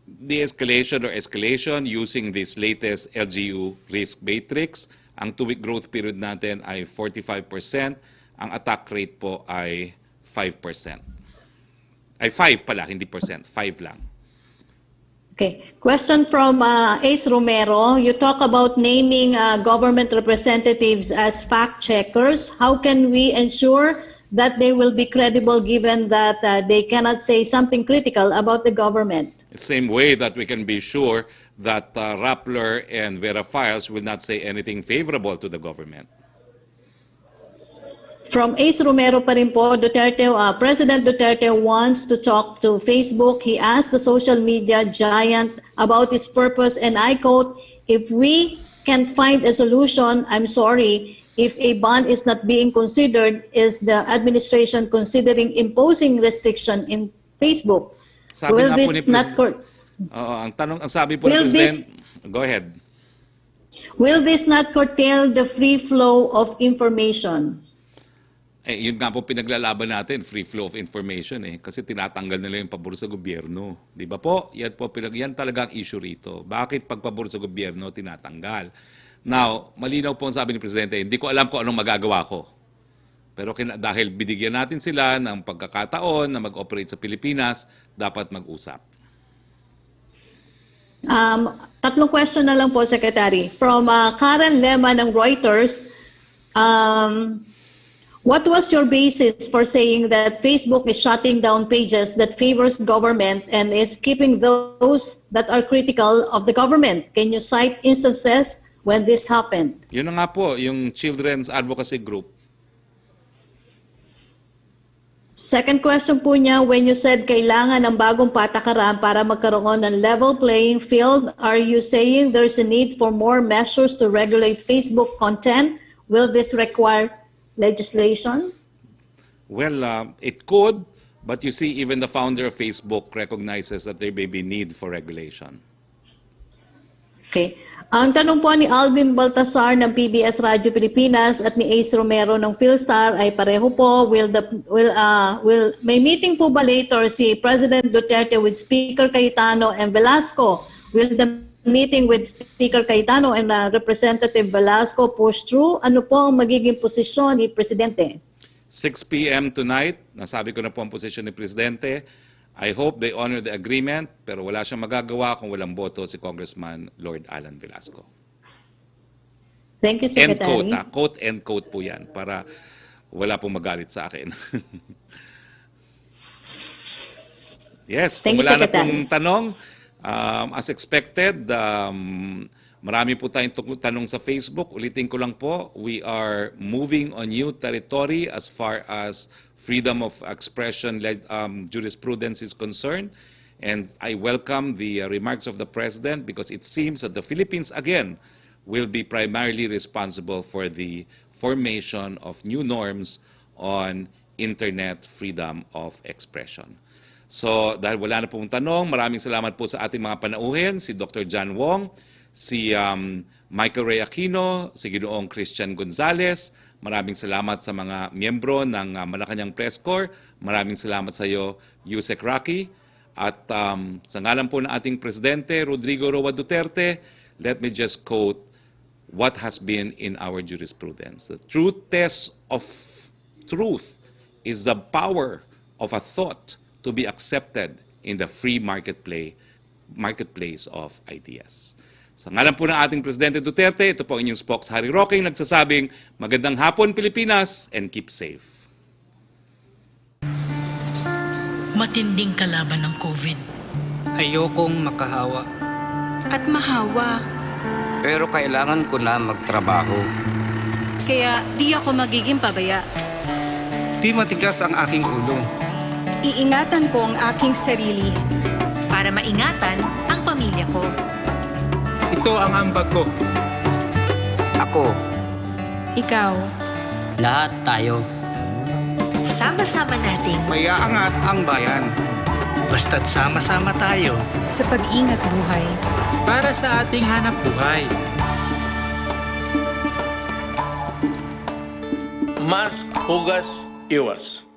S2: de-escalation or escalation using this latest LGU risk matrix. Ang 2-week growth period natin ay 45%. Ang attack rate po ay 5%. Ay 5 pala, hindi percent. 5 lang.
S4: Okay. Question from Ace Romero. You talk about naming government representatives as fact checkers. How can we ensure that they will be credible given that they cannot say something critical about the government?
S2: The same way that we can be sure that Rappler and Vera Files will not say anything favorable to the government.
S4: From Ace Romero pa rin po, President Duterte wants to talk to Facebook. He asked the social media giant about its purpose, and I quote, "If we can't find a solution, I'm sorry. If a ban is not being considered, is the administration considering imposing restriction in Facebook?
S2: Sabi
S4: Will
S2: nga po
S4: this
S2: ni
S4: not
S2: ang sabi po ni President, go ahead.
S4: Will this not curtail the free flow of information?"
S2: Yun nga po pinaglalaban natin, free flow of information kasi tinatanggal nila yung pabor sa gobyerno. Di ba po? Yan talaga ang issue rito. Bakit pagpabor sa gobyerno tinatanggal? Now, malinaw po ang sabi ni Presidente, hindi ko alam kung anong magagawa ko. Pero dahil binigyan natin sila ng pagkakataon na mag-operate sa Pilipinas, dapat mag-usap.
S4: Tatlong question na lang po, Secretary. From Karen Lema ng Reuters, what was your basis for saying that Facebook is shutting down pages that favors government and is keeping those that are critical of the government? Can you cite instances when this happened?
S2: Yun na nga po, yung Children's Advocacy Group.
S4: Second question po niya, when you said kailangan ng bagong patakaran para magkaroon ng level playing field, are you saying there's a need for more measures to regulate Facebook content? Will this require legislation?
S2: Well, it could, but you see, even the founder of Facebook recognizes that there may be need for regulation.
S4: Okay. Ang tanong po ni Alvin Baltasar ng PBS Radio Pilipinas at ni Ace Romero ng Philstar ay pareho po. May meeting po ba later si President Duterte with Speaker Cayetano and Velasco? Will the meeting with Speaker Cayetano and Representative Velasco push through? Ano po ang magiging posisyon ni Presidente?
S2: 6 p.m. tonight, nasabi ko na po ang posisyon ni Presidente. I hope they honor the agreement, pero wala siyang magagawa kung walang boto si Congressman Lord Alan Velasco.
S4: Thank you, Secretary.
S2: End quote, quote and quote po yan, para wala pong magalit sa akin. Yes, kung wala na pong tanong, as expected, marami po tayong tanong sa Facebook. Ulitin ko lang po, we are moving on new territory as far as freedom of expression jurisprudence is concerned. And I welcome the remarks of the President because it seems that the Philippines, again, will be primarily responsible for the formation of new norms on internet freedom of expression. So, dahil wala na pong tanong, maraming salamat po sa ating mga panauhin, si Dr. John Wong, si Michael Ray Aquino, si Ginoong Christian Gonzales. Maraming salamat sa mga miyembro ng Malacanang Press Corps. Maraming salamat sa iyo, Yusek Roque. At sa ngalan po ng ating Presidente, Rodrigo Roa Duterte, let me just quote what has been in our jurisprudence. The true test of truth is the power of a thought to be accepted in the free marketplace of ideas. Sa ngalan po ng ating Presidente Duterte, ito po ang inyong spokes Harry Roque nagsasabing, magandang hapon Pilipinas and keep safe.
S12: Matinding kalaban ng COVID.
S13: Ayokong makahawa.
S12: At mahawa.
S13: Pero kailangan ko na magtrabaho.
S12: Kaya di ako magiging pabaya.
S13: Di matigas ang aking ulo.
S12: Iingatan ko ang aking sarili. Para maingatan ang pamilya ko.
S13: Ito ang ambag ko. Ako,
S12: Ikaw.
S13: lahat tayo.
S14: Sama-sama nating
S13: Mayaangat ang bayan. Basta't sama-sama tayo.
S12: Sa pag-ingat buhay.
S13: Para sa ating hanap buhay.
S1: Mask, hugas, iwas.